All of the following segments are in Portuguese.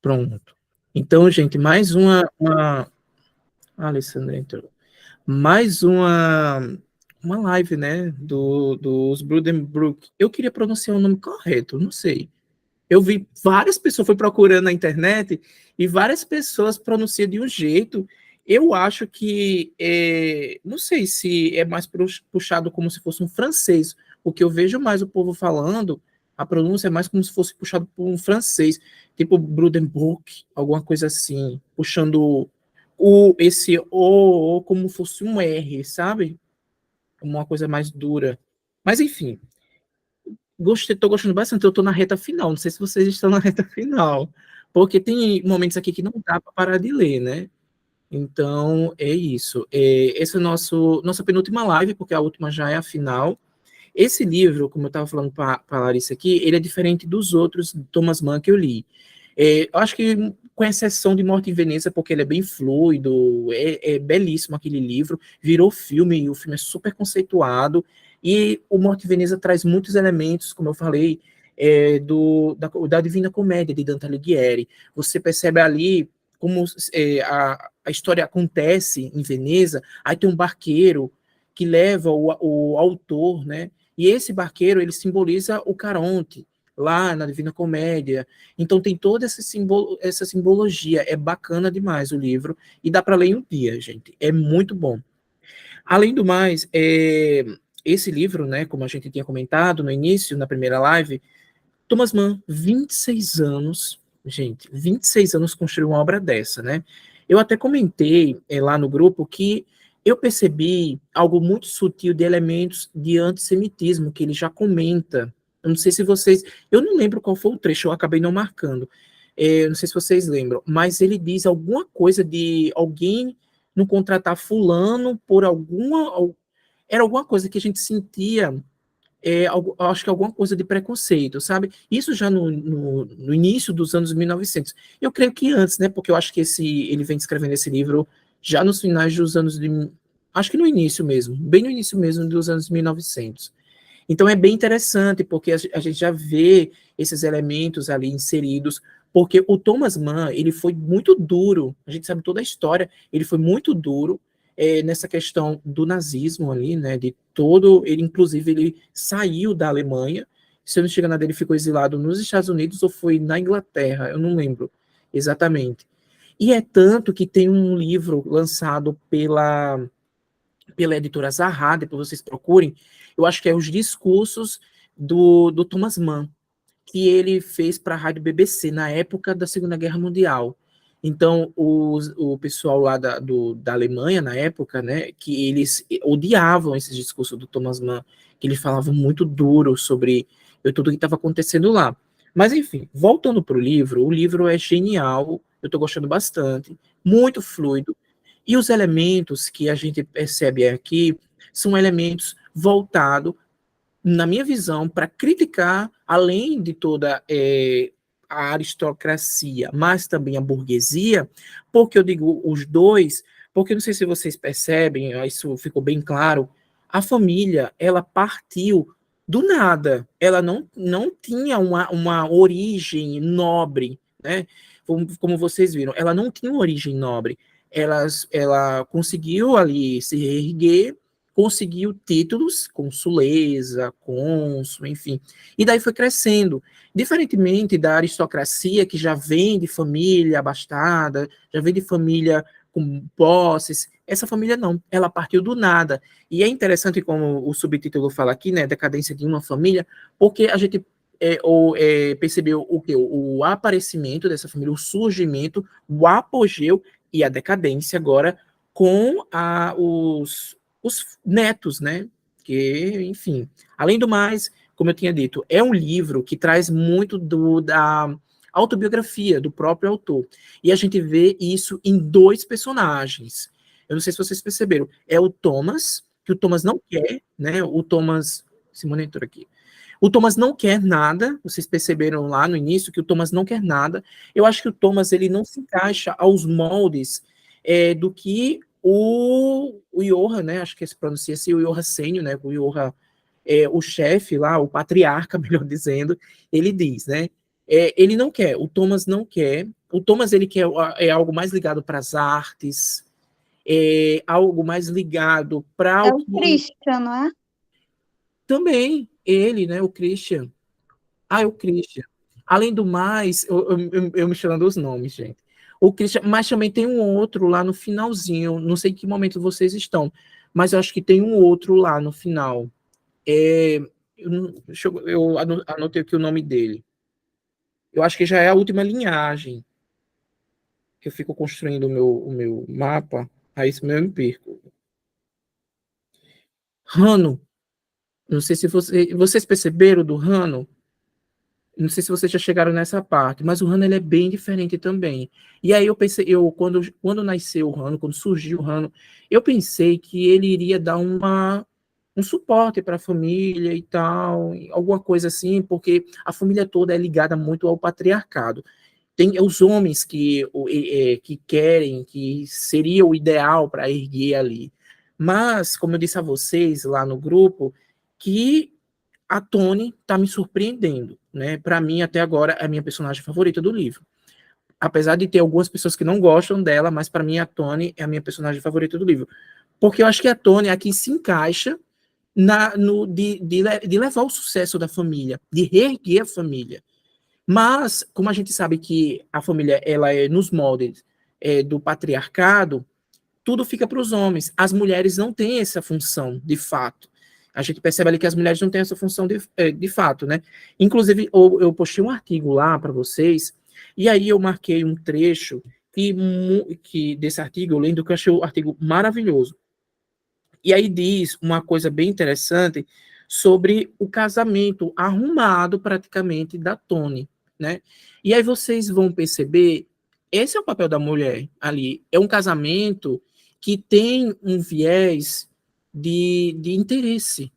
Pronto. Então, gente, mais uma... Ah, Alessandra entrou. Mais uma live, né, dos Brudenbrook. Eu queria pronunciar o nome correto, não sei. Eu vi várias pessoas, foi procurando na internet, e várias pessoas pronunciam de um jeito. Eu acho que, não sei se é mais puxado como se fosse um francês, o que eu vejo mais o povo falando, a pronúncia é mais como se fosse puxado por um francês, tipo Brudenbrook, alguma coisa assim, puxando esse O como fosse um R, sabe? Uma coisa mais dura. Mas enfim, tô gostando bastante. Eu tô na reta final. Não sei se vocês estão na reta final. Porque tem momentos aqui que não dá para parar de ler, né? Então, é isso. Esse é o nossa penúltima live, porque a última já é a final. Esse livro, como eu estava falando para a Larissa aqui, ele é diferente dos outros de Thomas Mann que eu li. Eu acho que, com exceção de Morte em Veneza, porque ele é bem fluido, é belíssimo aquele livro, virou filme, e o filme é super conceituado, e o Morte em Veneza traz muitos elementos, como eu falei, da Divina Comédia, de Dante Alighieri. Você percebe ali como a história acontece em Veneza, aí tem um barqueiro que leva o autor, né? E esse barqueiro, ele simboliza o Caronte, lá na Divina Comédia. Então tem toda essa simbologia. É bacana demais o livro. E dá para ler em um dia, gente. É muito bom. Além do mais, esse livro, né, como a gente tinha comentado no início, na primeira live, Thomas Mann, 26 anos, gente, 26 anos construiu uma obra dessa, né? Eu até comentei lá no grupo que eu percebi algo muito sutil de elementos de antissemitismo que ele já comenta. Eu não sei se vocês. Eu não lembro qual foi o trecho, eu acabei não marcando. Eu não sei se vocês lembram, mas ele diz alguma coisa de alguém não contratar fulano por alguma. Era alguma coisa que a gente sentia acho que alguma coisa de preconceito, sabe? Isso já no início dos anos 1900. Eu creio que antes, né? Porque eu acho que ele vem escrevendo esse livro já nos finais dos anos de... Acho que no início mesmo, bem no início mesmo dos anos 1900. Então é bem interessante, porque a gente já vê esses elementos ali inseridos, porque o Thomas Mann, ele foi muito duro, a gente sabe toda a história, ele foi muito duro nessa questão do nazismo ali, né, de todo, ele inclusive ele saiu da Alemanha, se eu não estiver nada, ele ficou exilado nos Estados Unidos ou foi na Inglaterra, eu não lembro exatamente. E é tanto que tem um livro lançado pela editora Zahar, depois vocês procurem, eu acho que é os discursos do Thomas Mann, que ele fez para a rádio BBC na época da Segunda Guerra Mundial. Então, o pessoal lá da Alemanha, na época, né, que eles odiavam esses discursos do Thomas Mann, que ele falava muito duro sobre tudo que estava acontecendo lá. Mas, enfim, voltando para o livro é genial, eu estou gostando bastante, muito fluido, e os elementos que a gente percebe aqui são elementos voltados, na minha visão, para criticar, além de toda a aristocracia, mas também a burguesia, porque eu digo os dois, porque não sei se vocês percebem, isso ficou bem claro, a família, ela partiu do nada, ela não tinha uma origem nobre, né? Como vocês viram, ela não tinha uma origem nobre, ela conseguiu ali se reerguer, conseguiu títulos, consuleza, cônsul, enfim, e daí foi crescendo. Diferentemente da aristocracia, que já vem de família abastada, já vem de família com posses, essa família não, ela partiu do nada. E é interessante como o subtítulo fala aqui, né, decadência de uma família, porque a gente percebeu o que? O aparecimento dessa família, o surgimento, o apogeu e a decadência agora com os netos, né? Que, enfim, além do mais, como eu tinha dito, é um livro que traz muito da autobiografia do próprio autor. E a gente vê isso em dois personagens. Eu não sei se vocês perceberam. É o Thomas, que o Thomas não quer, né? O Thomas. Simone entrou aqui. O Thomas não quer nada, vocês perceberam lá no início que o Thomas não quer nada. Eu acho que o Thomas ele não se encaixa aos moldes do que o Johan, né? Acho que se pronuncia assim, o Johan Sênior, né? O Johan, o chefe lá, o patriarca, melhor dizendo, ele diz, né? Ele não quer, o Thomas não quer O Thomas, ele quer algo mais ligado para as artes, algo mais ligado para É o o que... Christian, não é? Também, ele, né, o Christian. Ah, é o Christian. Além do mais, eu misturando os nomes, gente. O Christian, mas também tem um outro lá no finalzinho. Não sei em que momento vocês estão, mas eu acho que tem um outro lá no final. Eu anotei aqui o nome dele. Eu acho que já é a última linhagem que eu fico construindo o meu mapa. Aí isso mesmo eu me perco. Rano. Não sei se vocês perceberam do Rano. Não sei se vocês já chegaram nessa parte, mas o Rano ele é bem diferente também. E aí eu pensei, quando nasceu o Rano, quando surgiu o Rano, eu pensei que ele iria dar um suporte para a família e tal, alguma coisa assim, porque a família toda é ligada muito ao patriarcado. Tem os homens que querem, que seria o ideal para erguer ali. Mas, como eu disse a vocês lá no grupo, que a Toni está me surpreendendo, né? Para mim, até agora, é a minha personagem favorita do livro. Apesar de ter algumas pessoas que não gostam dela, mas para mim a Toni é a minha personagem favorita do livro. Porque eu acho que a Toni é a que se encaixa de levar o sucesso da família, de reerguer a família. Mas, como a gente sabe que a família ela é nos moldes do patriarcado, tudo fica para os homens. As mulheres não têm essa função, de fato. A gente percebe ali que as mulheres não têm essa função de fato, né? Inclusive, eu postei um artigo lá para vocês, e aí eu marquei um trecho que desse artigo, eu lendo, que eu achei o artigo maravilhoso. E aí diz uma coisa bem interessante sobre o casamento arrumado, praticamente, da Toni, né? E aí vocês vão perceber, esse é o papel da mulher ali. É um casamento que tem um viés de interesse,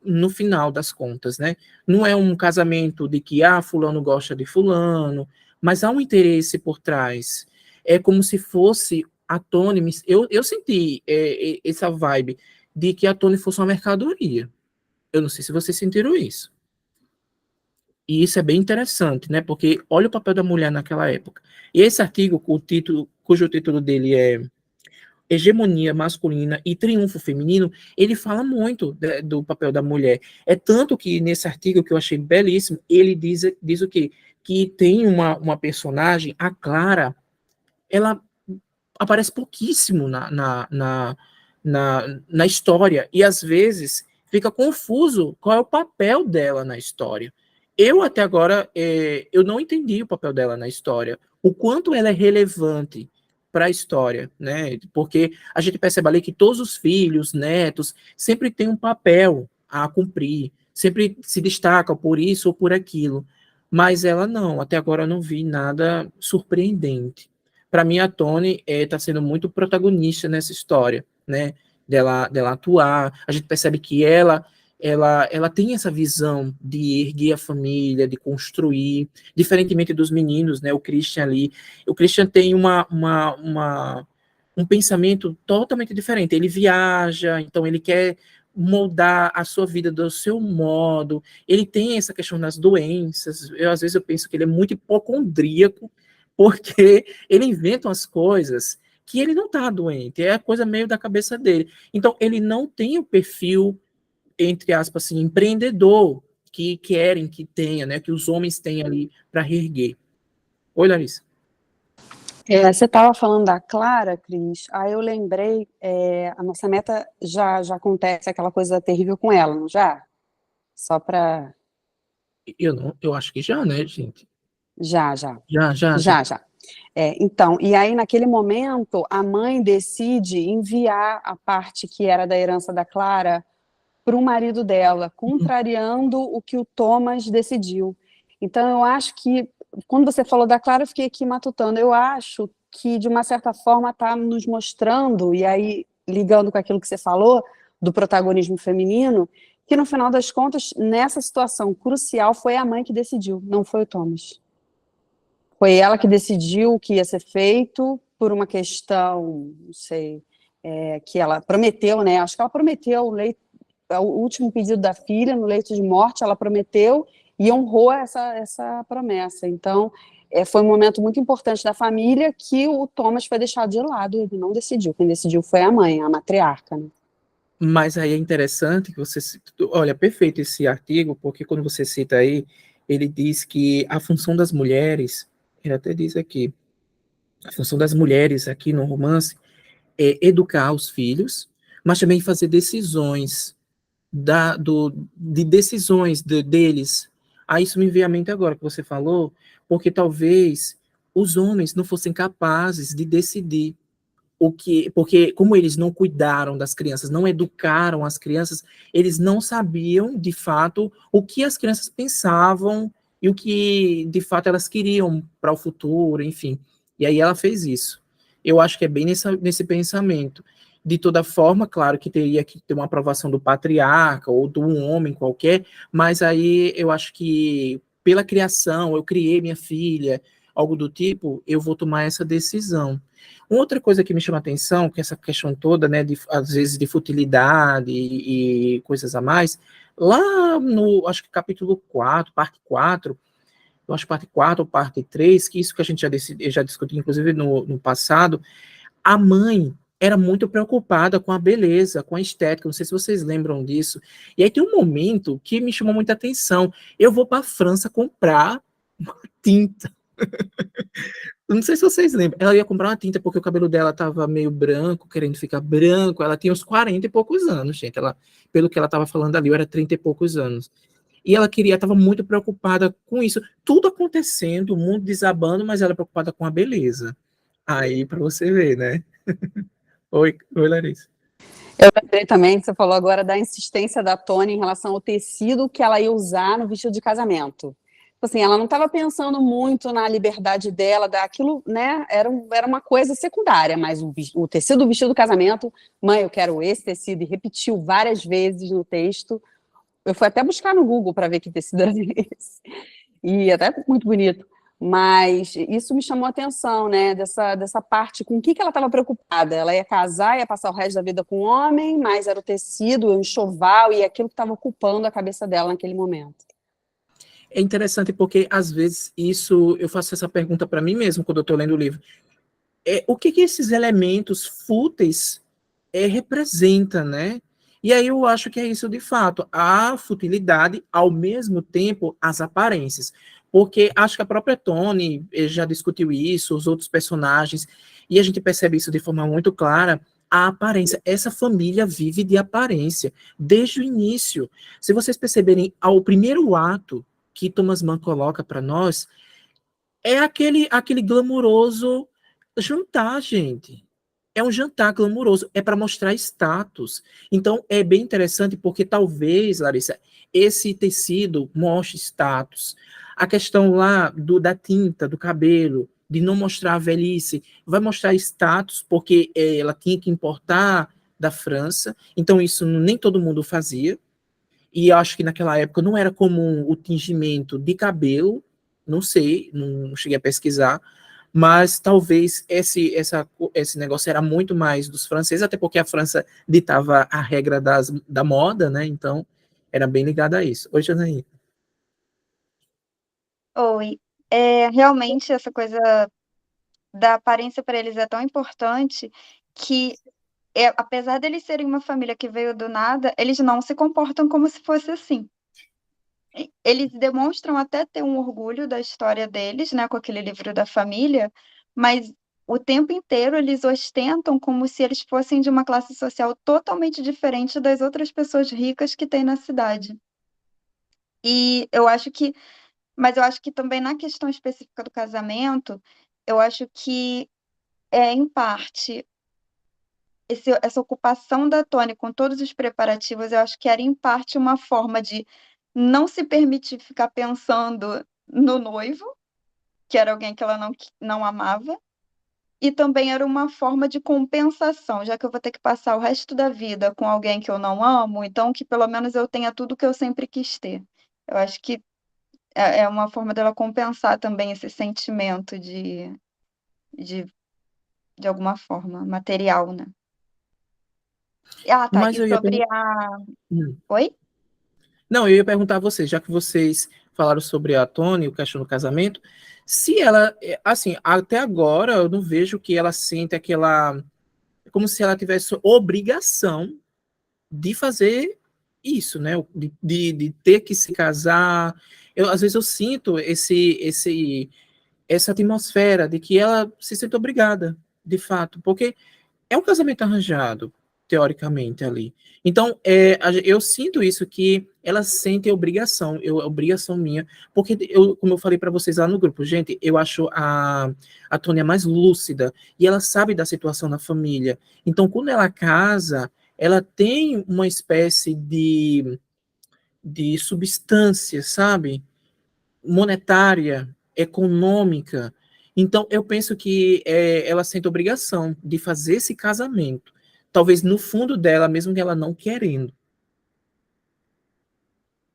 no final das contas, né? Não é um casamento de que, fulano gosta de fulano, mas há um interesse por trás. É como se fosse a Toni, eu senti essa vibe de que a Toni fosse uma mercadoria. Eu não sei se vocês sentiram isso. E isso é bem interessante, né? Porque olha o papel da mulher naquela época. E esse artigo, cujo título dele é Hegemonia Masculina e Triunfo Feminino, ele fala muito do papel da mulher. É tanto que nesse artigo, que eu achei belíssimo, ele diz o quê? Que tem uma personagem, a Clara, ela aparece pouquíssimo na história, e às vezes fica confuso qual é o papel dela na história. Eu até agora, eu não entendi o papel dela na história, o quanto ela é relevante para a história, né? Porque a gente percebe ali que todos os filhos, netos, sempre têm um papel a cumprir, sempre se destacam por isso ou por aquilo, mas ela não, até agora eu não vi nada surpreendente. Para mim, a Toni está sendo muito protagonista nessa história, né? Dela atuar. A gente percebe que ela tem essa visão de erguer a família, de construir, diferentemente dos meninos, né? O Christian ali. O Christian tem um pensamento totalmente diferente. Ele viaja, então ele quer moldar a sua vida do seu modo. Ele tem essa questão das doenças. Às vezes eu penso que ele é muito hipocondríaco, porque ele inventa umas coisas que ele não está doente, é a coisa meio da cabeça dele. Então, ele não tem o perfil, entre aspas, assim, empreendedor que querem que tenha, né, que os homens têm ali para reerguer. Oi, Larissa. Você estava falando da Clara, Cris, aí eu lembrei, a nossa meta já acontece aquela coisa terrível com ela, não já? Só para... Eu acho que já, né, gente? Já, já. Já, já, já. Já, já. Então, e aí naquele momento a mãe decide enviar a parte que era da herança da Clara para o marido dela, contrariando o que o Thomas decidiu. Então eu acho que, quando você falou da Clara, eu fiquei aqui matutando, eu acho que de uma certa forma está nos mostrando, e aí ligando com aquilo que você falou, do protagonismo feminino, que no final das contas, nessa situação crucial, foi a mãe que decidiu, não foi o Thomas. Foi ela que decidiu o que ia ser feito por uma questão, não sei, que ela prometeu, né? Acho que ela prometeu o último pedido da filha no leito de morte, ela prometeu e honrou essa promessa. Então, foi um momento muito importante da família que o Thomas foi deixado de lado, ele não decidiu. Quem decidiu foi a mãe, a matriarca, né? Mas aí é interessante que você, olha, perfeito esse artigo, porque quando você cita aí, ele diz que a função das mulheres, ele até diz aqui, a função das mulheres aqui no romance é educar os filhos, mas também fazer decisões de decisões deles. Aí isso me veio à mente agora que você falou, porque talvez os homens não fossem capazes de decidir porque como eles não cuidaram das crianças, não educaram as crianças, eles não sabiam de fato o que as crianças pensavam e o que de fato elas queriam para o futuro, enfim. E aí ela fez isso. Eu acho que é bem nesse pensamento. De toda forma, claro que teria que ter uma aprovação do patriarca ou de um homem qualquer, mas aí eu acho que pela criação, eu criei minha filha, algo do tipo, eu vou tomar essa decisão. Uma outra coisa que me chama a atenção, que essa questão toda, né, às vezes de futilidade e coisas a mais, lá no, acho que capítulo 4, parte 4, eu acho parte 4 ou parte 3, que isso que a gente já discutiu, inclusive no passado, a mãe era muito preocupada com a beleza, com a estética, não sei se vocês lembram disso. E aí tem um momento que me chamou muita atenção. Eu vou para a França comprar uma tinta. Não sei se vocês lembram. Ela ia comprar uma tinta porque o cabelo dela estava meio branco, querendo ficar branco. Ela tinha uns 40 e poucos anos, gente. Ela, pelo que ela estava falando ali, era 30 e poucos anos. E ela estava muito preocupada com isso. Tudo acontecendo, o mundo desabando, mas ela preocupada com a beleza. Aí, para você ver, né? Oi, Larissa. Eu lembrei também que você falou agora da insistência da Tony em relação ao tecido que ela ia usar no vestido de casamento. Tipo assim, ela não estava pensando muito na liberdade dela, daquilo, né? Era uma coisa secundária, mas o tecido do vestido do casamento, mãe, eu quero esse tecido, e repetiu várias vezes no texto. Eu fui até buscar no Google para ver que tecido era esse. E até muito bonito. Mas isso me chamou a atenção, né? Dessa parte, com o que ela estava preocupada? Ela ia casar, ia passar o resto da vida com um homem, mas era o tecido, o enxoval e aquilo que estava ocupando a cabeça dela naquele momento. É interessante porque, às vezes, isso eu faço essa pergunta para mim mesmo quando eu estou lendo o livro. O que esses elementos fúteis representa, né? E aí eu acho que é isso de fato, a futilidade, ao mesmo tempo, as aparências. Porque acho que a própria Toni já discutiu isso, os outros personagens, e a gente percebe isso de forma muito clara, a aparência. Essa família vive de aparência, desde o início. Se vocês perceberem, ao primeiro ato que Thomas Mann coloca para nós, é aquele glamuroso jantar, gente. É um jantar glamouroso, é para mostrar status. Então, é bem interessante porque talvez, Larissa, esse tecido mostre status. A questão lá da tinta, do cabelo, de não mostrar a velhice, vai mostrar status, porque ela tinha que importar da França, então isso nem todo mundo fazia. E eu acho que naquela época não era comum o tingimento de cabelo, não sei, não cheguei a pesquisar, mas talvez esse negócio era muito mais dos franceses, até porque a França ditava a regra da moda, né? Então era bem ligado a isso. Oi, Janaína. Oi. Realmente essa coisa da aparência para eles é tão importante que, apesar deles serem uma família que veio do nada, eles não se comportam como se fosse assim. Eles demonstram até ter um orgulho da história deles, né, com aquele livro da família, mas o tempo inteiro eles ostentam como se eles fossem de uma classe social totalmente diferente das outras pessoas ricas que tem na cidade. E eu acho que Mas eu acho que também na questão específica do casamento, eu acho que em parte, essa ocupação da Toni com todos os preparativos, eu acho que era em parte uma forma de não se permitir ficar pensando no noivo, que era alguém que ela não amava, e também era uma forma de compensação, já que eu vou ter que passar o resto da vida com alguém que eu não amo, então que pelo menos eu tenha tudo que eu sempre quis ter. Eu acho que é uma forma dela compensar também esse sentimento de, de alguma forma, material, né? Ah, tá. Mas E eu ia sobre perguntar. a. Oi? Não, eu ia perguntar a vocês, já que vocês falaram sobre a Tony, o questão do casamento, se ela, assim, até agora eu não vejo que ela sente aquela, como se ela tivesse obrigação de fazer isso, né? De ter que se casar. Às vezes eu sinto essa atmosfera de que ela se sente obrigada, de fato, porque é um casamento arranjado, teoricamente, ali. Então, eu sinto isso, que ela sente obrigação, obrigação minha, porque como eu falei para vocês lá no grupo, gente, eu acho a Tônia mais lúcida, e ela sabe da situação da família. Então, quando ela casa, ela tem uma espécie de substância, sabe? Monetária, econômica. Então, eu penso que ela sente obrigação de fazer esse casamento. Talvez no fundo dela, mesmo que ela não querendo.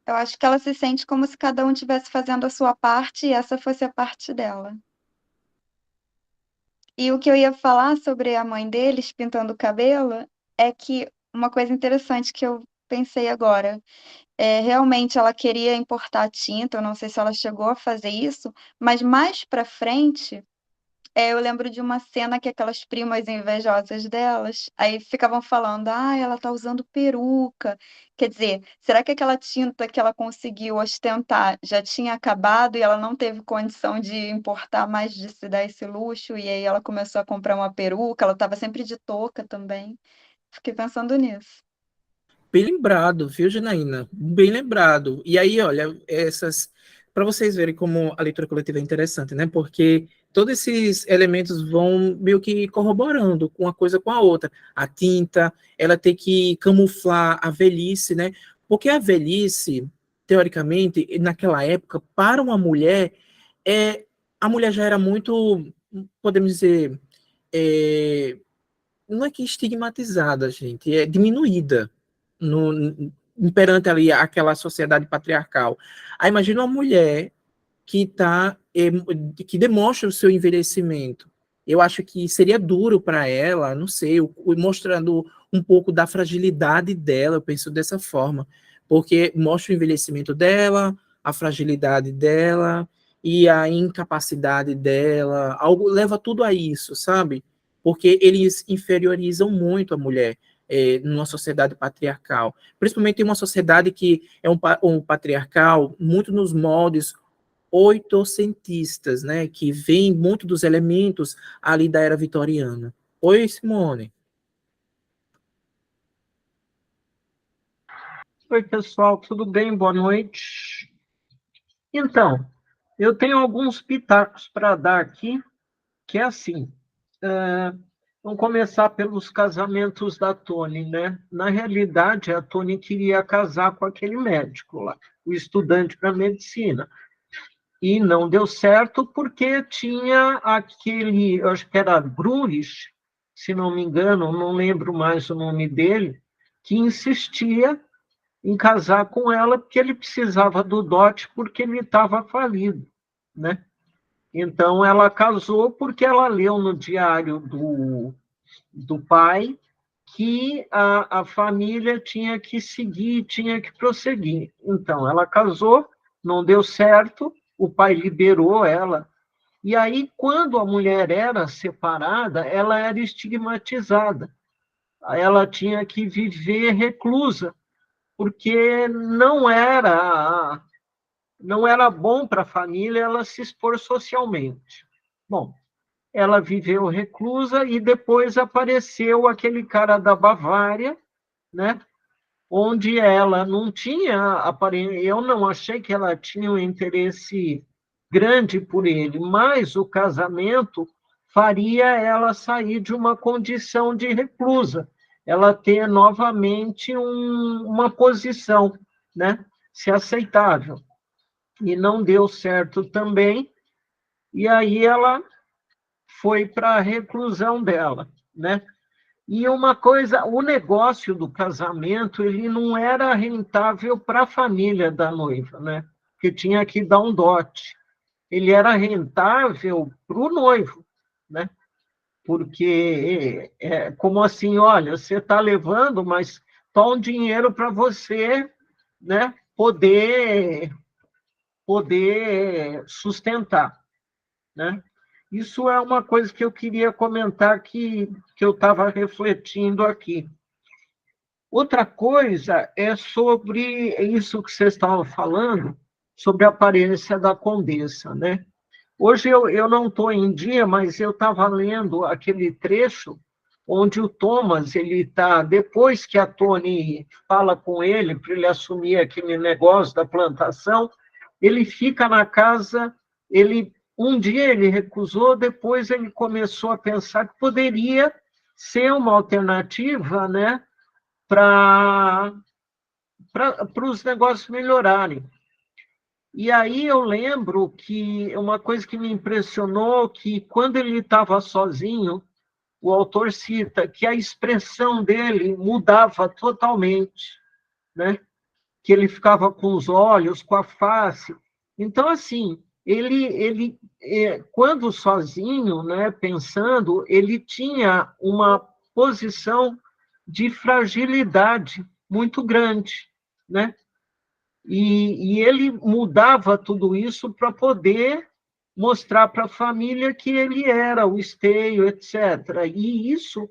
Eu acho que ela se sente como se cada um estivesse fazendo a sua parte e essa fosse a parte dela. E o que eu ia falar sobre a mãe deles pintando o cabelo é que uma coisa interessante que eu pensei agora, realmente ela queria importar tinta, eu não sei se ela chegou a fazer isso, mas mais pra frente, eu lembro de uma cena que aquelas primas invejosas delas, aí ficavam falando, ela tá usando peruca. Quer dizer, será que aquela tinta que ela conseguiu ostentar já tinha acabado e ela não teve condição de importar mais, de se dar esse luxo, e aí ela começou a comprar uma peruca, ela estava sempre de touca também. Fiquei pensando nisso. Bem lembrado, viu, Janaína? Bem lembrado. E aí, olha, para vocês verem como a leitura coletiva é interessante, né? Porque todos esses elementos vão meio que corroborando com uma coisa com a outra. A tinta, ela tem que camuflar a velhice, né? Porque a velhice, teoricamente, naquela época, para uma mulher, a mulher já era muito, podemos dizer, é, não é que estigmatizada, gente, é diminuída no, perante ali aquela sociedade patriarcal. Aí imagina uma mulher que demonstra o seu envelhecimento. Eu acho que seria duro para ela, não sei, mostrando um pouco da fragilidade dela, eu penso dessa forma, porque mostra o envelhecimento dela, a fragilidade dela e a incapacidade dela, algo leva tudo a isso, sabe? Porque eles inferiorizam muito a mulher numa sociedade patriarcal, principalmente em uma sociedade que é um patriarcal muito nos moldes oitocentistas, né, que vem muito dos elementos ali da era vitoriana. Oi, Simone. Oi, pessoal, tudo bem? Boa noite. Então, eu tenho alguns pitacos para dar aqui, que é assim. Vamos começar pelos casamentos da Tony, né? Na realidade, a Tony queria casar com aquele médico lá, o estudante para medicina. E não deu certo porque tinha aquele, eu acho que era Brullis, se não me engano, não lembro mais o nome dele, que insistia em casar com ela porque ele precisava do dote porque ele estava falido, né? Então ela casou porque ela leu no diário do pai que a família tinha que seguir, tinha que prosseguir. Então ela casou, não deu certo, o pai liberou ela. E aí, quando a mulher era separada, ela era estigmatizada. Ela tinha que viver reclusa, porque não era bom para a família ela se expor socialmente. Bom, ela viveu reclusa e depois apareceu aquele cara da Bavária, né? Onde ela não tinha, eu não achei que ela tinha um interesse grande por ele, mas o casamento faria ela sair de uma condição de reclusa, ela ter novamente uma posição, né, se aceitável. E não deu certo também, e aí ela foi para a reclusão dela, né? E uma coisa, o negócio do casamento, ele não era rentável para a família da noiva, né? Porque tinha que dar um dote. Ele era rentável para o noivo, né? Porque, como assim, olha, você está levando, mas toma um dinheiro para você, né? Poder poder sustentar, né? Isso é uma coisa que eu queria comentar que eu estava refletindo aqui. Outra coisa é sobre isso que vocês estavam falando, sobre a aparência da Condessa, né? Hoje eu não estou em dia, mas eu estava lendo aquele trecho onde o Thomas, ele está, depois que a Toni fala com ele para ele assumir aquele negócio da plantação, ele fica na casa, um dia ele recusou, depois ele começou a pensar que poderia ser uma alternativa, né, para os negócios melhorarem. E aí eu lembro que uma coisa que me impressionou, que quando ele estava sozinho, o autor cita que a expressão dele mudava totalmente, né? Que ele ficava com os olhos, com a face. Então, assim, ele quando sozinho, né, pensando, ele tinha uma posição de fragilidade muito grande, né? E ele mudava tudo isso para poder mostrar para a família que ele era o esteio, etc. E isso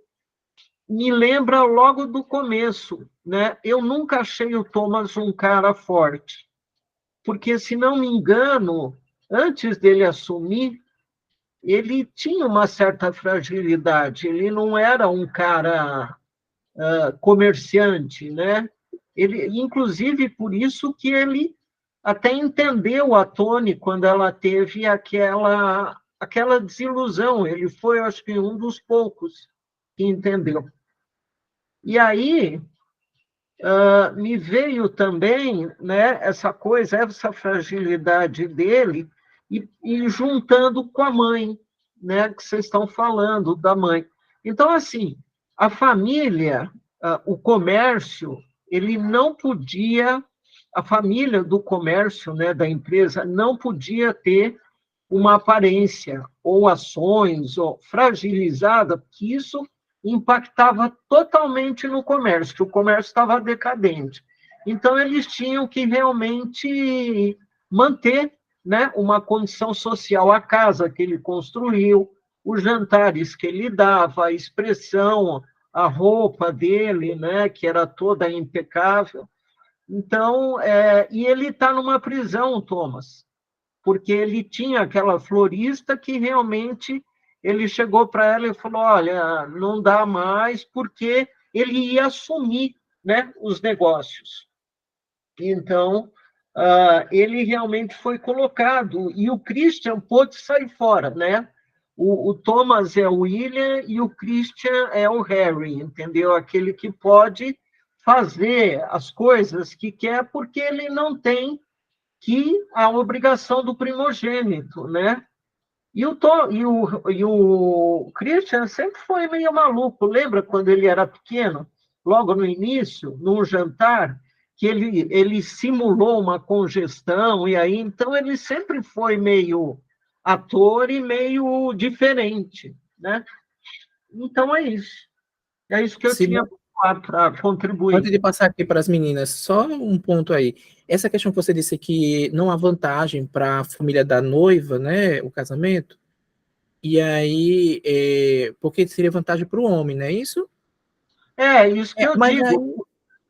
me lembra logo do começo, né? Eu nunca achei o Thomas um cara forte, porque, se não me engano, antes dele assumir, ele tinha uma certa fragilidade, ele não era um cara comerciante, né? Ele, inclusive, por isso que ele até entendeu a Toni quando ela teve aquela desilusão. Ele foi, acho que, um dos poucos que entendeu. E aí me veio também, né, essa coisa, essa fragilidade dele, e juntando com a mãe, né, que vocês estão falando da mãe. Então, assim, a família, o comércio, ele não podia, a família do comércio, né, da empresa, não podia ter uma aparência ou ações ou fragilizada, porque isso impactava totalmente no comércio, que o comércio estava decadente. Então, eles tinham que realmente manter, né, uma condição social, a casa que ele construiu, os jantares que ele dava, a expressão, a roupa dele, né, que era toda impecável. Então, e ele está numa prisão, Thomas, porque ele tinha aquela florista que realmente ele chegou para ela e falou, olha, não dá mais, porque ele ia assumir, né, os negócios. Então, ele realmente foi colocado, e o Christian pôde sair fora, né? O Thomas é o William e o Christian é o Harry, entendeu? Aquele que pode fazer as coisas que quer, porque ele não tem a obrigação do primogênito, né? E o Christian sempre foi meio maluco. Lembra quando ele era pequeno, logo no início, num jantar, que ele simulou uma congestão, e aí, então, ele sempre foi meio ator e meio diferente, né? Então, é isso. É isso que eu tinha para contribuir. Antes de passar aqui para as meninas, só um ponto aí. Essa questão que você disse que não há vantagem para a família da noiva, né, o casamento, e aí, porque seria vantagem para o homem, não é isso? É, isso que eu Mas digo. aí,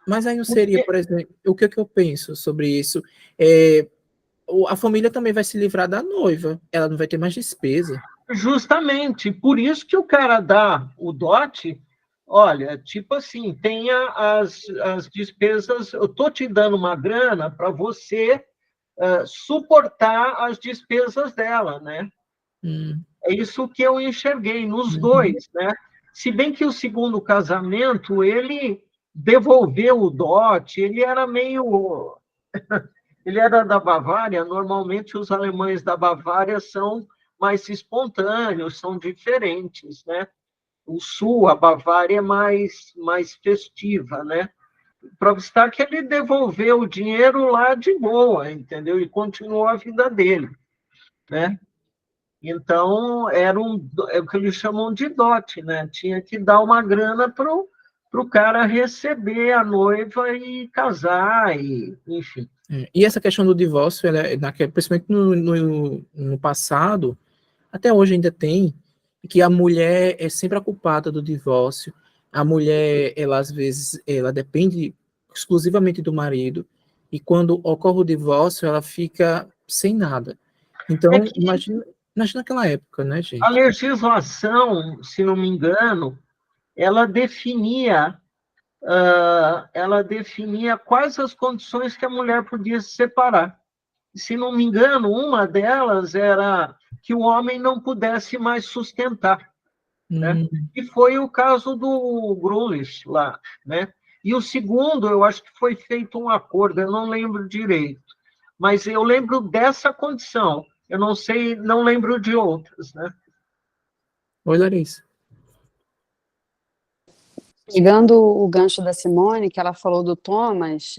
mas aí não seria, por exemplo, o que eu penso sobre isso? A família também vai se livrar da noiva, ela não vai ter mais despesa. Justamente, por isso que o cara dá o dote, olha, tipo assim, tenha as despesas, eu estou te dando uma grana para você suportar as despesas dela, né? É isso que eu enxerguei nos dois, né? Se bem que o segundo casamento, ele devolveu o dote, ele era meio... Ele era da Bavária, normalmente os alemães da Bavária são mais espontâneos, são diferentes, né? O sul, a Bavária é mais festiva, né? Provstar ele devolveu o dinheiro lá de boa, entendeu? E continuou a vida dele, né? Então, é o que eles chamam de dote, né? Tinha que dar uma grana para o cara receber a noiva e casar, e, enfim. E essa questão do divórcio, principalmente no passado, até hoje ainda tem, que a mulher é sempre a culpada do divórcio. A mulher, ela às vezes, ela depende exclusivamente do marido, e quando ocorre o divórcio, ela fica sem nada. É Então, que imagina aquela época, né, a gente? legislação, se não me engano, ela definia, ela definia quais as condições que a mulher podia se separar. Se não me engano, uma delas era que o homem não pudesse mais sustentar, né? Hum, E foi o caso do Grullis lá, né? E o segundo, eu acho que foi feito um acordo, eu não lembro direito, mas eu lembro dessa condição. Eu não sei, não lembro de outras, né? Oi, Larissa. Pegando o gancho da Simone, que ela falou do Thomas,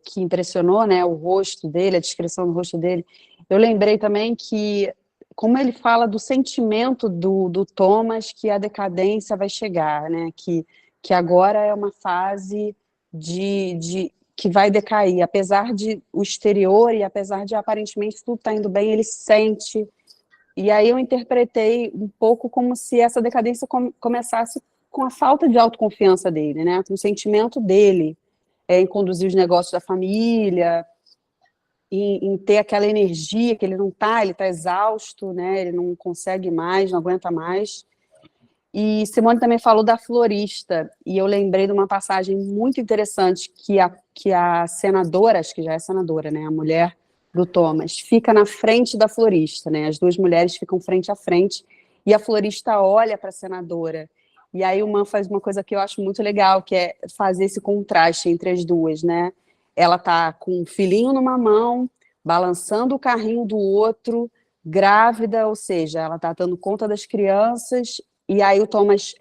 que impressionou, né, o rosto dele, a descrição do rosto dele, eu lembrei também que, como ele fala do sentimento do Thomas, que a decadência vai chegar, né, que agora é uma fase que vai decair, apesar de o exterior e apesar de aparentemente tudo estar indo bem, ele sente. E aí eu interpretei um pouco como se essa decadência começasse com a falta de autoconfiança dele, né? Com o sentimento dele em conduzir os negócios da família, em ter aquela energia que ele está exausto, né? Ele não consegue mais, não aguenta mais. E Simone também falou da florista, e eu lembrei de uma passagem muito interessante que a senadora, acho que já é senadora, né, a mulher do Thomas, fica na frente da florista, né, as duas mulheres ficam frente a frente, e a florista olha para a senadora, e aí o Man faz uma coisa que eu acho muito legal, que é fazer esse contraste entre as duas, né, ela tá com um filhinho numa mão, balançando o carrinho do outro, grávida, ou seja, ela está dando conta das crianças, e aí o Thomas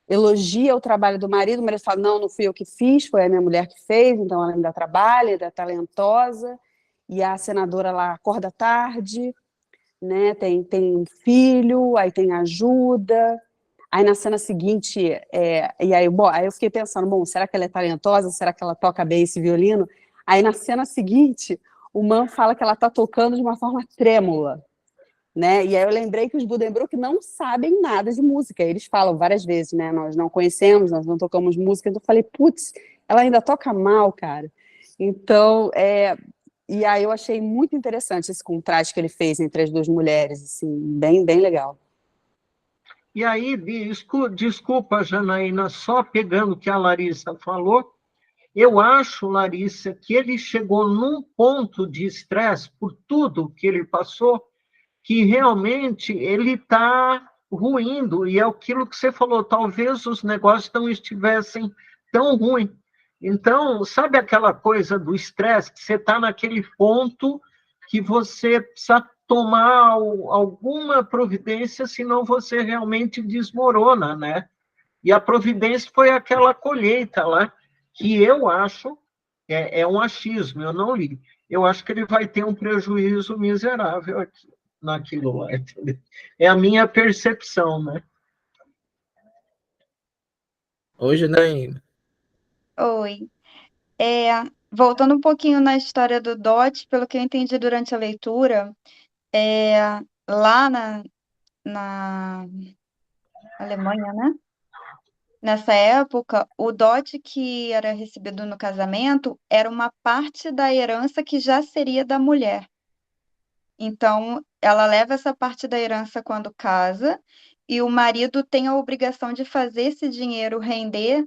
elogia o trabalho do marido, o marido fala, não, não fui eu que fiz, foi a minha mulher que fez, então ela ainda trabalha, ainda é talentosa, e a senadora lá acorda tarde, né, tem um filho, aí tem ajuda, aí na cena seguinte, e aí, bom, aí eu fiquei pensando, bom, será que ela é talentosa, será que ela toca bem esse violino? Aí na cena seguinte, o Man fala que ela está tocando de uma forma trêmula, né? E aí eu lembrei que os Buddenbrook não sabem nada de música. Eles falam várias vezes, né? Nós não conhecemos, nós não tocamos música. Então eu falei, putz, ela ainda toca mal, cara. Então, e aí eu achei muito interessante esse contraste que ele fez entre as duas mulheres, assim, bem, bem legal. E aí, desculpa, Janaína, só pegando o que a Larissa falou, eu acho, Larissa, que ele chegou num ponto de estresse por tudo que ele passou, que realmente ele está ruindo, e é aquilo que você falou, talvez os negócios não estivessem tão ruins. Então, sabe aquela coisa do estresse, que você está naquele ponto que você precisa tomar alguma providência, senão você realmente desmorona, né? E a providência foi aquela colheita lá, que eu acho, é um achismo, eu não li. Eu acho que ele vai ter um prejuízo miserável aqui, naquilo lá. Entendeu? É a minha percepção, né? Hoje, né? Oi. É, voltando um pouquinho na história do Dot, pelo que eu entendi durante a leitura, lá na Alemanha, né? Nessa época, o dote que era recebido no casamento era uma parte da herança que já seria da mulher. Então, ela leva essa parte da herança quando casa, e o marido tem a obrigação de fazer esse dinheiro render,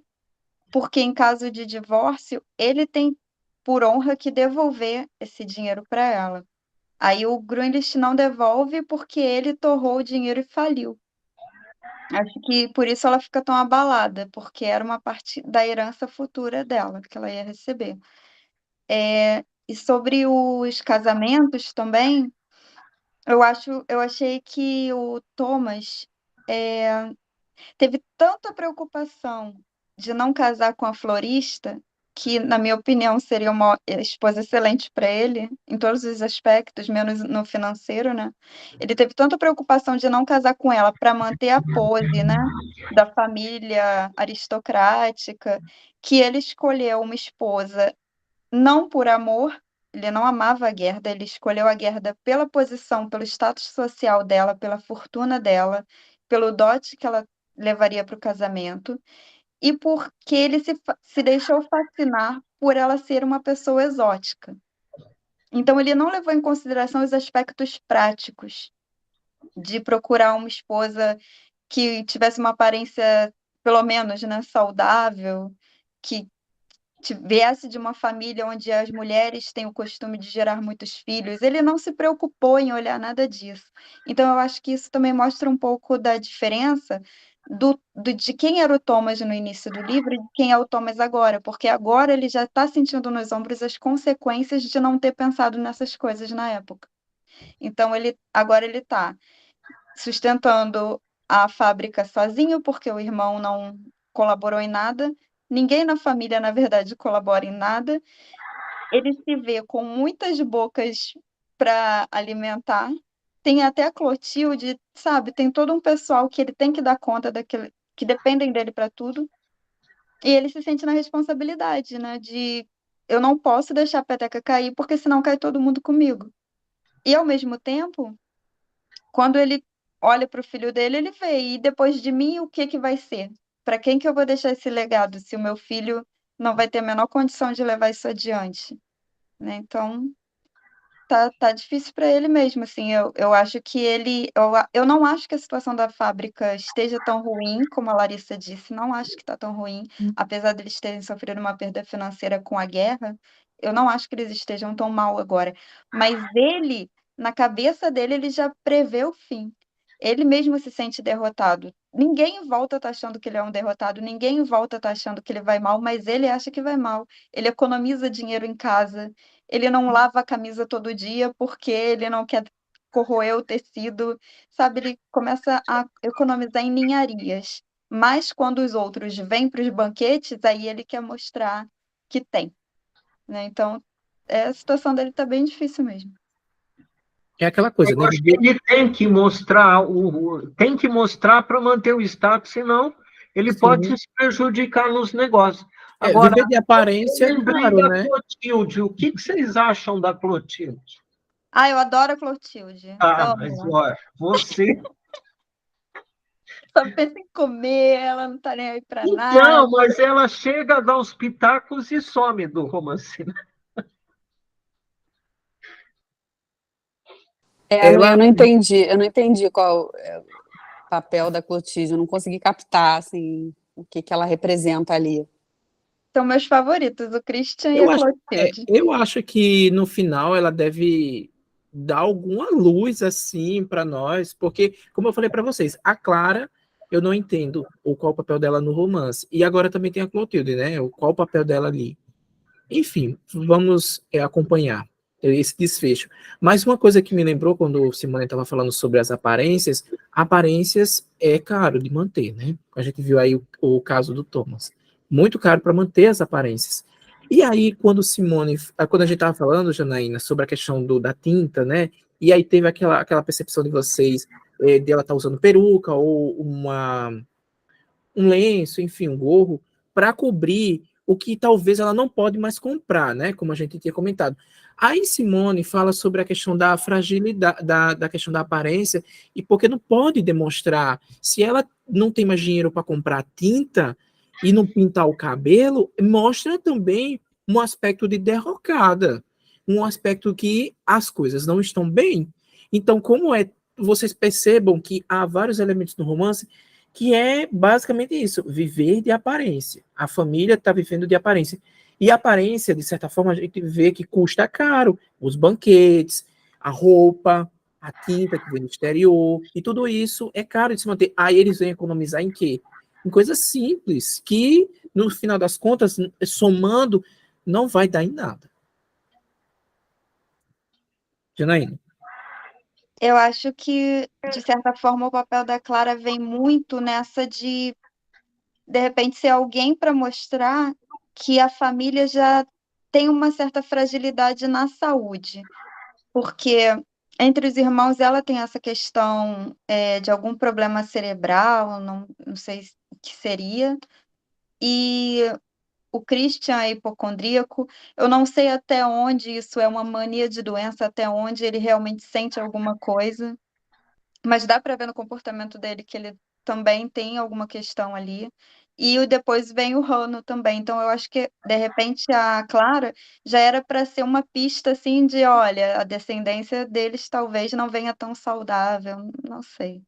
porque em caso de divórcio, ele tem por honra que devolver esse dinheiro para ela. Aí o Grunlicht não devolve porque ele torrou o dinheiro e faliu. Acho que por isso ela fica tão abalada, porque era uma parte da herança futura dela, que ela ia receber. E sobre os casamentos também, eu achei que o Thomas teve tanta preocupação de não casar com a florista, que, na minha opinião, seria uma esposa excelente para ele, em todos os aspectos, menos no financeiro, né? Ele teve tanta preocupação de não casar com ela para manter a pose, né, da família aristocrática, que ele escolheu uma esposa não por amor, ele não amava a Gerda, ele escolheu a Gerda pela posição, pelo status social dela, pela fortuna dela, pelo dote que ela levaria para o casamento e porque ele se deixou fascinar por ela ser uma pessoa exótica. Então, ele não levou em consideração os aspectos práticos de procurar uma esposa que tivesse uma aparência, pelo menos, né, saudável, que viesse de uma família onde as mulheres têm o costume de gerar muitos filhos. Ele não se preocupou em olhar nada disso. Então, eu acho que isso também mostra um pouco da diferença de quem era o Thomas no início do livro e de quem é o Thomas agora, porque agora ele já está sentindo nos ombros as consequências de não ter pensado nessas coisas na época. Então, agora ele está sustentando a fábrica sozinho, porque o irmão não colaborou em nada. Ninguém na família, na verdade, colabora em nada. Ele se vê com muitas bocas para alimentar. Tem até a Clotilde, sabe? Tem todo um pessoal que ele tem que dar conta daquele, que dependem dele para tudo. E ele se sente na responsabilidade, né? De eu não posso deixar a peteca cair, porque senão cai todo mundo comigo. E ao mesmo tempo, quando ele olha para o filho dele, ele vê, e depois de mim, o que que vai ser? Para quem que eu vou deixar esse legado, se o meu filho não vai ter a menor condição de levar isso adiante, né? Então, tá difícil para ele mesmo, assim, eu acho que eu não acho que a situação da fábrica esteja tão ruim, como a Larissa disse, não acho que está tão ruim, apesar deles terem sofrido uma perda financeira com a guerra, eu não acho que eles estejam tão mal agora, mas ele, na cabeça dele, ele já prevê o fim, ele mesmo se sente derrotado, ninguém em volta tá achando que ele é um derrotado, ninguém em volta tá achando que ele vai mal, mas ele acha que vai mal, ele economiza dinheiro em casa, ele não lava a camisa todo dia porque ele não quer corroer o tecido, sabe? Ele começa a economizar em ninharias. Mas quando os outros vêm para os banquetes, aí ele quer mostrar que tem, né? Então, a situação dele está bem difícil mesmo. É aquela coisa, né? Eu acho que ele tem que mostrar tem que mostrar para manter o status, senão ele pode Sim. se prejudicar nos negócios. Agora, Viver de aparência é lembrei caro, da né? Clotilde. O que vocês acham da Clotilde? Ah, eu adoro a Clotilde. Ah, Amo mas ela. olha, você. Só pensa em comer, ela não tá nem aí pra nada. Não, mas ela chega a dar os pitacos e some do romance, né? Ela, Eu não entendi qual é o papel da Clotilde, eu não consegui captar, assim, o que que ela representa ali. São meus favoritos, o Christian e eu a acho, Clotilde. eu acho que no final ela deve dar alguma luz assim para nós, porque como eu falei para vocês, a Clara eu não entendo qual o papel dela no romance. E agora também tem a Clotilde, né? Qual o papel dela ali? Enfim, vamos acompanhar esse desfecho. Mas uma coisa que me lembrou quando o Simone estava falando sobre as aparências é caro de manter, né? A gente viu aí o caso do Thomas. Muito caro para manter as aparências. E aí, quando a gente estava falando, Janaína, sobre a questão da tinta, né? E aí teve aquela percepção de vocês de ela estar usando peruca ou um lenço, enfim, um gorro, para cobrir o que talvez ela não pode mais comprar, né? Como a gente tinha comentado. Aí Simone fala sobre a questão da fragilidade, da questão da aparência, e porque não pode demonstrar. Se ela não tem mais dinheiro para comprar tinta e não pintar o cabelo, mostra também um aspecto de derrocada, um aspecto que as coisas não estão bem. Então, vocês percebam que há vários elementos no romance que é basicamente isso, viver de aparência. A família está vivendo de aparência. E a aparência, de certa forma, a gente vê que custa caro. Os banquetes, a roupa, a tinta que vem do exterior, e tudo isso é caro de se manter. Aí eles vêm economizar em quê? Em coisas simples, que, no final das contas, somando, não vai dar em nada. Janaína? Eu acho que, de certa forma, o papel da Clara vem muito nessa de repente, ser alguém para mostrar que a família já tem uma certa fragilidade na saúde, porque entre os irmãos ela tem essa questão de algum problema cerebral, não sei o que seria, e o Christian é hipocondríaco. Eu não sei até onde isso é uma mania de doença, até onde ele realmente sente alguma coisa, mas dá para ver no comportamento dele que ele também tem alguma questão ali. E depois vem o Rano também. Então, eu acho que, de repente, a Clara já era para ser uma pista, assim, de, olha, a descendência deles talvez não venha tão saudável, não sei.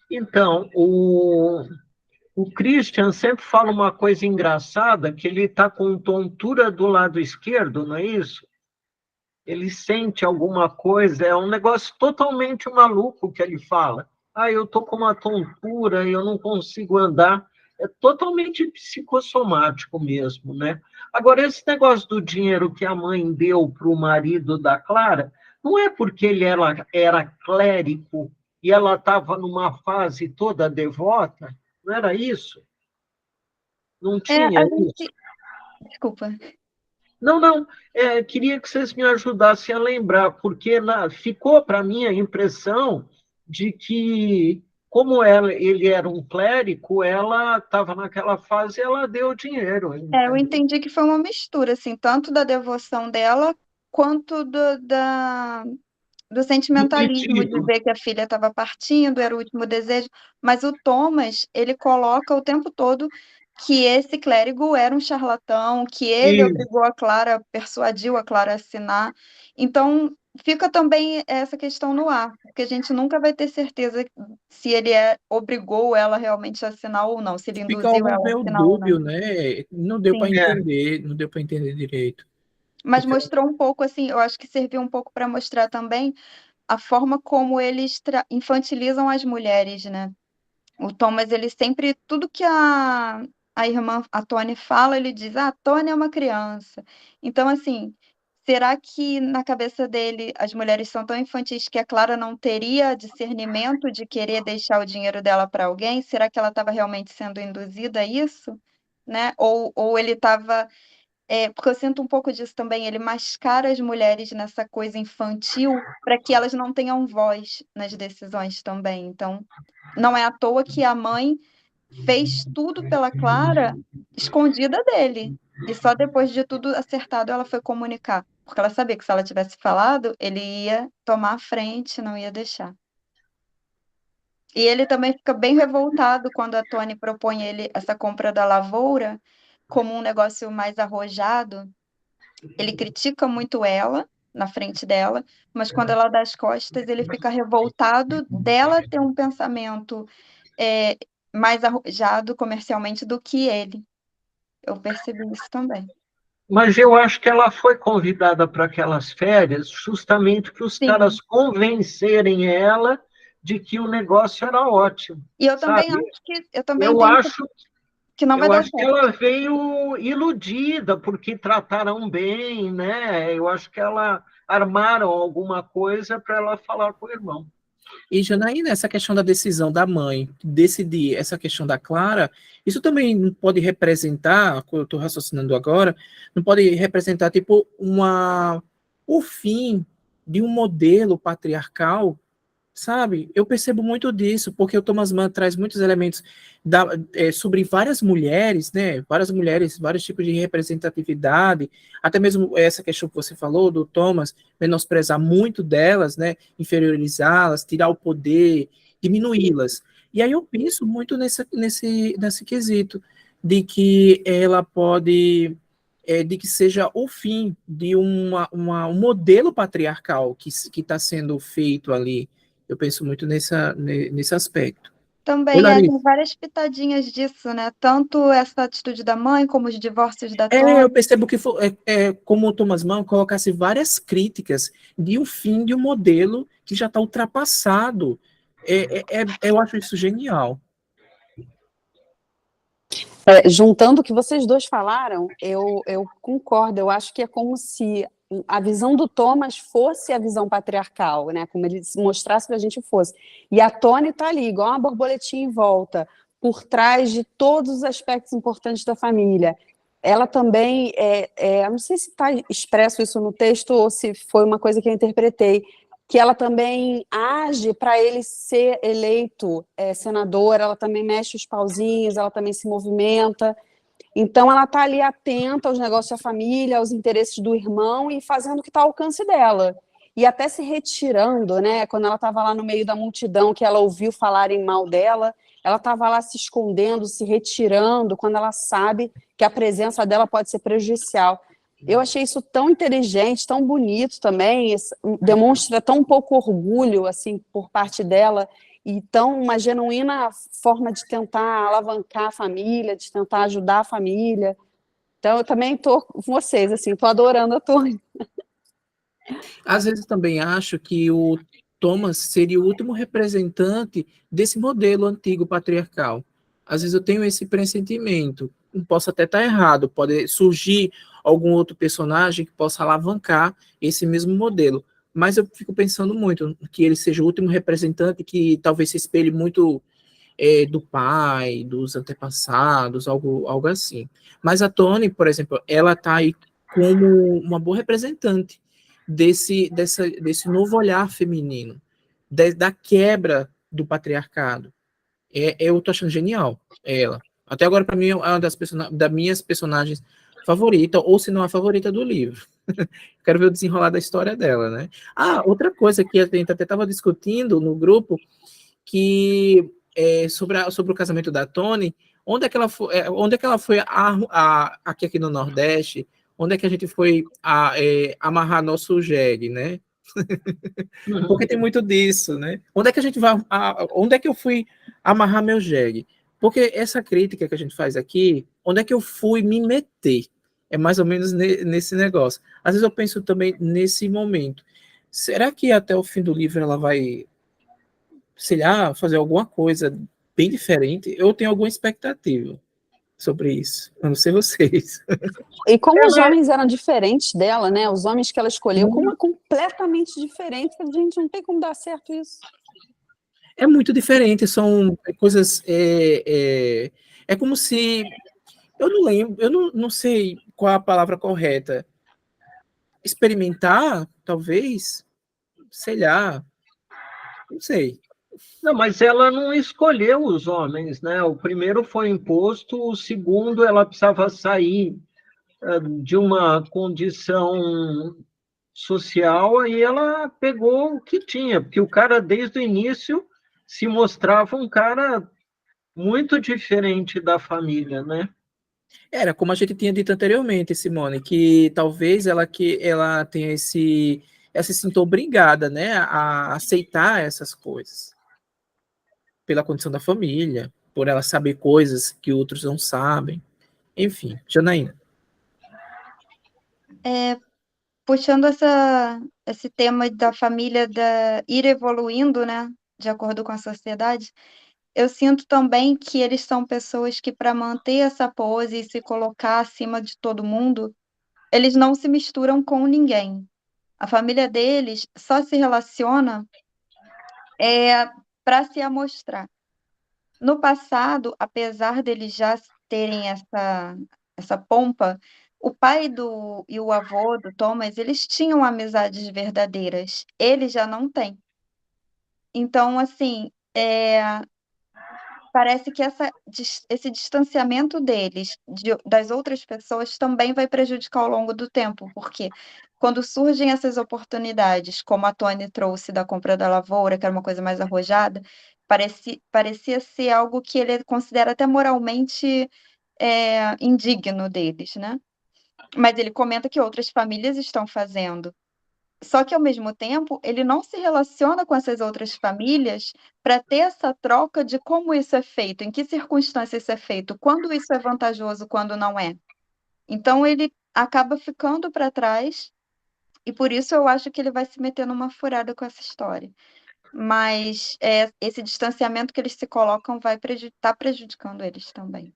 Então, o Christian sempre fala uma coisa engraçada, que ele está com tontura do lado esquerdo, não é isso? Ele sente alguma coisa, é um negócio totalmente maluco que ele fala. Ah, eu estou com uma tontura, eu não consigo andar. É totalmente psicossomático mesmo, né? Agora, esse negócio do dinheiro que a mãe deu para o marido da Clara, não é porque ele era clérigo e ela estava numa fase toda devota? Não era isso? Não tinha A isso? gente... Desculpa. Não, não. Queria que vocês me ajudassem a lembrar, porque ficou para mim a impressão de que, como ele era um clérigo, ela estava naquela fase e ela deu dinheiro. Eu Entendeu? entendi que foi uma mistura, assim, tanto da devoção dela, quanto do Do sentimentalismo de pedido. ver que a filha estava partindo, era o último desejo, mas o Thomas, ele coloca o tempo todo que esse clérigo era um charlatão, que ele E, obrigou a Clara, persuadiu a Clara a assinar. Então, fica também essa questão no ar, porque a gente nunca vai ter certeza se ele obrigou ela realmente a assinar ou não, se ele Fica induziu algo ela a meio assinar ou não. dúbio, né? Não deu para Sim. entender, não deu para entender direito. Mas Então, mostrou um pouco, assim, eu acho que serviu um pouco para mostrar também a forma como eles infantilizam as mulheres, né? O Thomas, ele sempre, tudo que a irmã, a Tony fala, ele diz, ah, a Tony é uma criança. Então, assim, será que na cabeça dele as mulheres são tão infantis que a Clara não teria discernimento de querer deixar o dinheiro dela para alguém? Será que ela estava realmente sendo induzida a isso? Né? Ou ele estava porque eu sinto um pouco disso também, ele mascara as mulheres nessa coisa infantil para que elas não tenham voz nas decisões também. Então, não é à toa que a mãe fez tudo pela Clara escondida dele. E só depois de tudo acertado ela foi comunicar. Porque ela sabia que se ela tivesse falado, ele ia tomar a frente, não ia deixar. E ele também fica bem revoltado quando a Tony propõe ele essa compra da lavoura como um negócio mais arrojado. Ele critica muito ela na frente dela, mas quando ela dá as costas, ele fica revoltado dela ter um pensamento é, mais arrojado comercialmente do que ele. Eu percebi isso também. mas eu acho que ela foi convidada para aquelas férias justamente que os caras Sim. convencerem ela de que o negócio era ótimo, E eu também sabe? acho eu também Eu tenho acho que não vai Eu dar acho que certo. ela veio iludida, porque trataram bem, né? Eu acho que ela armaram alguma coisa para ela falar com o irmão. e Janaína, essa questão da decisão da mãe decidir essa questão da Clara, isso também não pode representar, eu estou raciocinando agora, não pode representar tipo o fim de um modelo patriarcal, sabe? Eu percebo muito disso, porque o Thomas Mann traz muitos elementos sobre várias mulheres, né? Várias mulheres, vários tipos de representatividade, até mesmo essa questão que você falou do Thomas, menosprezar muito delas, né? Inferiorizá-las, tirar o poder, diminuí-las. E aí eu penso muito nesse quesito, de que ela pode de que seja o fim de um modelo patriarcal que está sendo feito ali. Eu penso muito nesse aspecto. Oi, Também tem Larissa. várias pitadinhas disso, né? Tanto essa atitude da mãe, como os divórcios da Eu Tony. percebo que como o Thomas Mann colocasse várias críticas de um fim de um modelo que já está ultrapassado. Eu acho isso genial. Juntando o que vocês dois falaram, eu concordo. Eu acho que é como se a visão do Thomas fosse a visão patriarcal, né? Como ele mostrasse para a gente fosse. E a Tony está ali, igual uma borboletinha em volta, por trás de todos os aspectos importantes da família. ela também, não sei se está expresso isso no texto ou se foi uma coisa que eu interpretei, que ela também age para ele ser eleito senador, ela também mexe os pauzinhos, ela também se movimenta. Então, ela está ali atenta aos negócios da família, aos interesses do irmão e fazendo o que está ao alcance dela. E até se retirando, né? Quando ela estava lá no meio da multidão, que ela ouviu falarem mal dela, ela estava lá se escondendo, se retirando, quando ela sabe que a presença dela pode ser prejudicial. Eu achei isso tão inteligente, tão bonito também, demonstra tão pouco orgulho, assim, por parte dela, e tão uma genuína forma de tentar alavancar a família, de tentar ajudar a família. Então, eu também estou com vocês, assim, estou adorando a Toni. Às vezes também acho que o Thomas seria o último representante desse modelo antigo patriarcal. Às vezes eu tenho esse pressentimento. Posso até estar errado, pode surgir algum outro personagem que possa alavancar esse mesmo modelo. Mas eu fico pensando muito que ele seja o último representante que talvez se espelhe muito do pai, dos antepassados, algo assim. Mas a Toni, por exemplo, ela está aí como uma boa representante desse novo olhar feminino, da quebra do patriarcado. Eu tô achando genial ela. Até agora, para mim, é uma das minhas personagens favoritas, ou se não a favorita do livro. Quero ver o desenrolar da história dela, né? Outra coisa que a gente até estava discutindo no grupo, que sobre o casamento da Toni, onde é que ela foi aqui no Nordeste, onde é que a gente foi amarrar nosso jegue, né? Porque tem muito disso, né? Onde é que a gente vai, onde é que eu fui amarrar meu jegue? Porque essa crítica que a gente faz aqui, onde é que eu fui me meter? É mais ou menos nesse negócio. Às vezes eu penso também nesse momento. Será que até o fim do livro ela vai, sei lá, fazer alguma coisa bem diferente? Eu tenho alguma expectativa sobre isso. Eu não sei vocês. E como os homens eram diferentes dela, né? Os homens que ela escolheu, como é completamente diferente, a gente não tem como dar certo isso. É muito diferente, são coisas. É como se. Eu não lembro, eu não sei qual a palavra correta. Experimentar, talvez, sei lá, não sei. Não, mas ela não escolheu os homens, né? O primeiro foi imposto, o segundo ela precisava sair de uma condição social, aí ela pegou o que tinha, porque o cara, desde o início, se mostrava um cara muito diferente da família, né? Era como a gente tinha dito anteriormente, Simone, que talvez ela tenha ela se sinta obrigada, né, a aceitar essas coisas pela condição da família, por ela saber coisas que outros não sabem. Enfim, Janaína. Puxando esse tema da família ir evoluindo, né, de acordo com a sociedade, eu sinto também que eles são pessoas que, para manter essa pose e se colocar acima de todo mundo, eles não se misturam com ninguém. A família deles só se relaciona para se amostrar. No passado, apesar deles já terem essa pompa, o pai e o avô do Thomas, eles tinham amizades verdadeiras. Ele já não tem. Então, assim, parece que esse distanciamento deles das outras pessoas também vai prejudicar ao longo do tempo, porque quando surgem essas oportunidades, como a Toni trouxe da compra da lavoura, que era uma coisa mais arrojada, parecia ser algo que ele considera até moralmente indigno deles, né? Mas ele comenta que outras famílias estão fazendo. Só que, ao mesmo tempo, ele não se relaciona com essas outras famílias para ter essa troca de como isso é feito, em que circunstâncias isso é feito, quando isso é vantajoso, quando não é. Então, ele acaba ficando para trás, e por isso eu acho que ele vai se meter numa furada com essa história. Mas esse distanciamento que eles se colocam vai estar prejudicando eles também.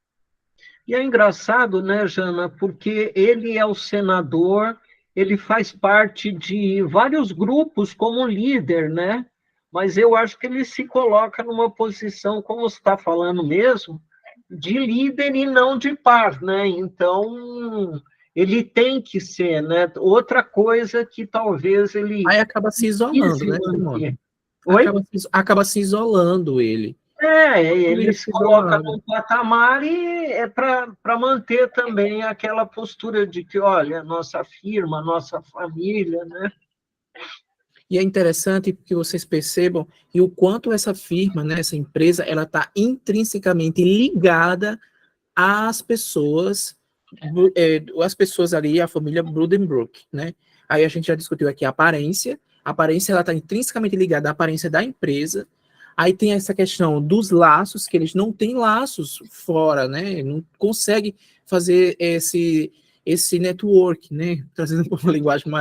E é engraçado, né, Jana, porque ele é o senador, ele faz parte de vários grupos como líder, né? Mas eu acho que ele se coloca numa posição, como você está falando mesmo, de líder e não de par, né? Então, ele tem que ser, né? Outra coisa que talvez ele Aí acaba se isolando, quise né, Simone? manter. Oi? Acaba se isolando ele. Ele Família se se coloca isolada. num patamar e é para manter também aquela postura de que, olha, nossa firma, nossa família, né? E é interessante que vocês percebam e o quanto essa firma, né, essa empresa, ela está intrinsecamente ligada às pessoas, as pessoas ali, a família Buddenbrook, né? Aí a gente já discutiu aqui a aparência ela está intrinsecamente ligada à aparência da empresa. Aí tem essa questão dos laços, que eles não têm laços fora, né? Não conseguem fazer esse network, né? Trazendo uma linguagem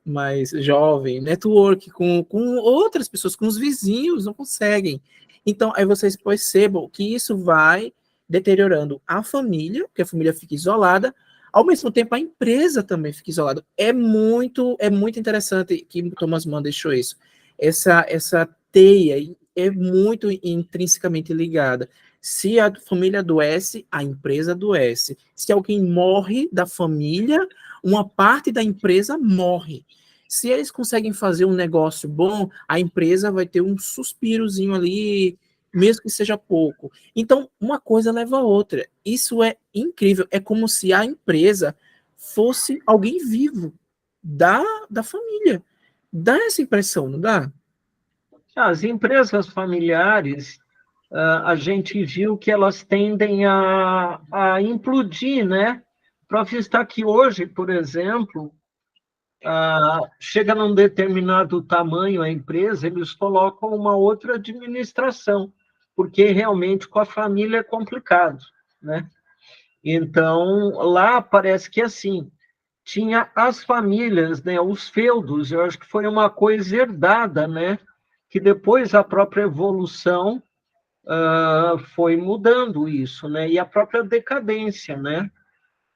mais jovem, network com outras pessoas, com os vizinhos, não conseguem. Então, aí vocês percebam que isso vai deteriorando a família, porque a família fica isolada, ao mesmo tempo a empresa também fica isolada. É muito interessante que o Thomas Mann deixou isso. Essa teia é muito intrinsecamente ligada. Se a família adoece, a empresa adoece. Se alguém morre da família, uma parte da empresa morre. Se eles conseguem fazer um negócio bom, a empresa vai ter um suspirozinho ali, mesmo que seja pouco. Então, uma coisa leva a outra. Isso é incrível. É como se a empresa fosse alguém vivo da família. Dá essa impressão, não dá? As empresas familiares, a gente viu que elas tendem a implodir, né? Prova está que hoje, por exemplo, chega num determinado tamanho a empresa, eles colocam uma outra administração, porque realmente com a família é complicado, né? Então, lá parece que assim, tinha as famílias, né, os feudos, eu acho que foi uma coisa herdada, né? Que depois a própria evolução foi mudando isso, né? E a própria decadência, né?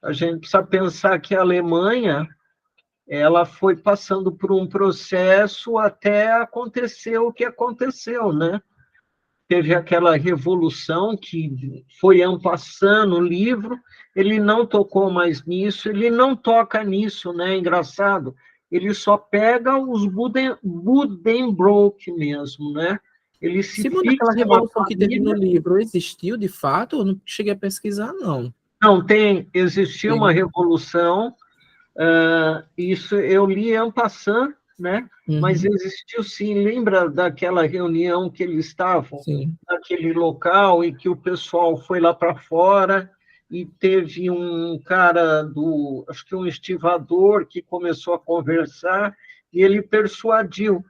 A gente precisa pensar que a Alemanha ela foi passando por um processo até acontecer o que aconteceu, né? Teve aquela revolução que foi passando o livro, ele não tocou mais nisso, ele não toca nisso, né? Engraçado, ele só pega os Buddenbrook mesmo, né? Ele se Simone, aquela fixa na revolução que teve no família. livro existiu de fato? Eu não cheguei a pesquisar, não. Não, existiu uma Sim. revolução. Isso eu li en passant, né? Mas Uhum. existiu sim. Lembra daquela reunião que eles estavam Sim. naquele local e que o pessoal foi lá para fora e teve um cara acho que um estivador que começou a conversar e ele persuadiu.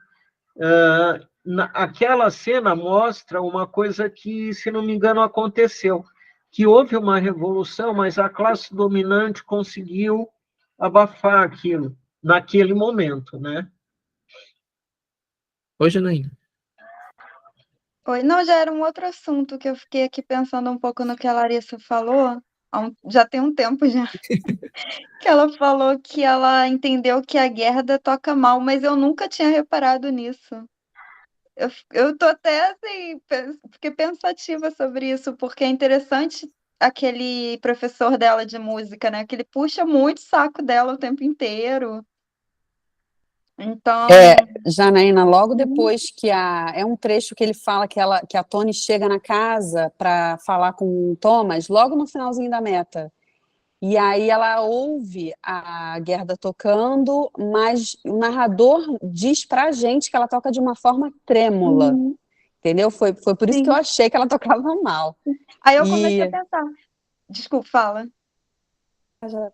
Aquela cena mostra uma coisa que, se não me engano, aconteceu, que houve uma revolução, mas a classe dominante conseguiu abafar aquilo naquele momento, né? Oi, Janaína. Oi, não, já era um outro assunto que eu fiquei aqui pensando um pouco no que a Larissa falou, já tem um tempo já, que ela falou que ela entendeu que a Gerda toca mal, mas eu nunca tinha reparado nisso. Eu tô até assim, fiquei pensativa sobre isso, porque é interessante aquele professor dela de música, né? Que ele puxa muito o saco dela o tempo inteiro. Então, Janaína, logo uhum, depois é um trecho que ele fala que a Tony chega na casa para falar com o Thomas, logo no finalzinho da meta. E aí ela ouve a Gerda tocando, mas o narrador diz pra gente que ela toca de uma forma trêmula, uhum, entendeu? Foi por isso que eu sim. achei que ela tocava mal. Aí eu comecei a E pensar, desculpa, fala.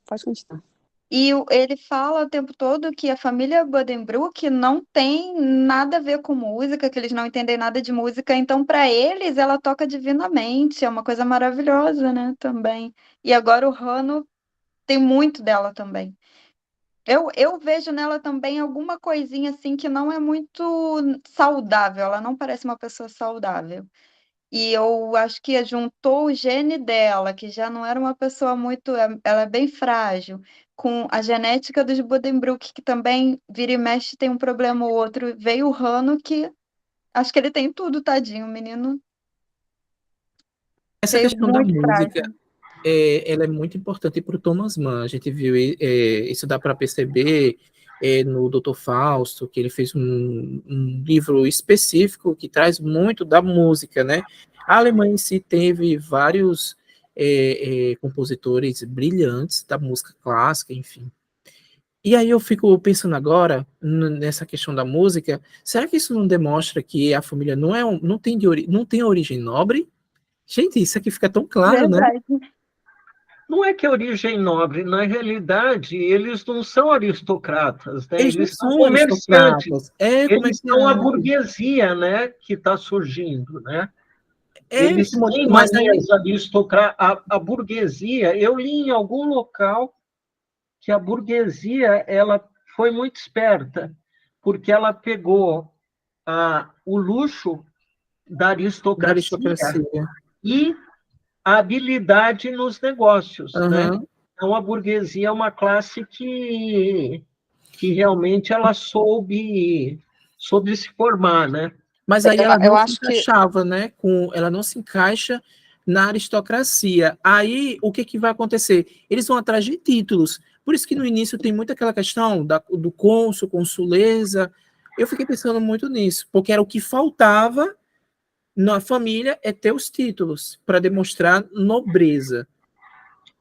pode continuar. E ele fala o tempo todo que a família Buddenbrook não tem nada a ver com música, que eles não entendem nada de música, então para eles ela toca divinamente, é uma coisa maravilhosa, né, também. E agora o Rano tem muito dela também. Eu vejo nela também alguma coisinha assim que não é muito saudável, ela não parece uma pessoa saudável. E eu acho que juntou o gene dela, que já não era uma pessoa muito, ela é bem frágil, com a genética dos Buddenbrook, que também vira e mexe tem um problema ou outro. Veio o Rano, que acho que ele tem tudo, tadinho, o menino. Essa Veio questão da muito música, frágil. ela é muito importante para o Thomas Mann. A gente viu, isso dá para perceber no Dr. Fausto, que ele fez um livro específico que traz muito da música, né? A Alemanha em si teve vários compositores brilhantes da música clássica, enfim. E aí eu fico pensando agora nessa questão da música, será que isso não demonstra que a família não tem origem nobre? Gente, isso aqui fica tão claro, né? Verdade. Não é que é origem nobre, na realidade, eles não são aristocratas, né? Eles não Eles são são comerciantes. aristocratas, é Eles são a comerciante, burguesia, né, que está surgindo, né? Eles têm mas aí, manias aristocratas. A burguesia, eu li em algum local que a burguesia ela foi muito esperta, porque ela pegou o luxo da da aristocracia aristocracia. e a habilidade nos negócios, né? Aham. Então, a burguesia é uma classe que realmente ela soube se formar, né? Mas aí ela Eu não se acho que encaixava, né? Ela não se encaixa na aristocracia. Aí o que vai acontecer? Eles vão atrás de títulos. Por isso que no início tem muito aquela questão do cônsul, consuleza. Eu fiquei pensando muito nisso, porque era o que faltava na família é ter os títulos para demonstrar nobreza.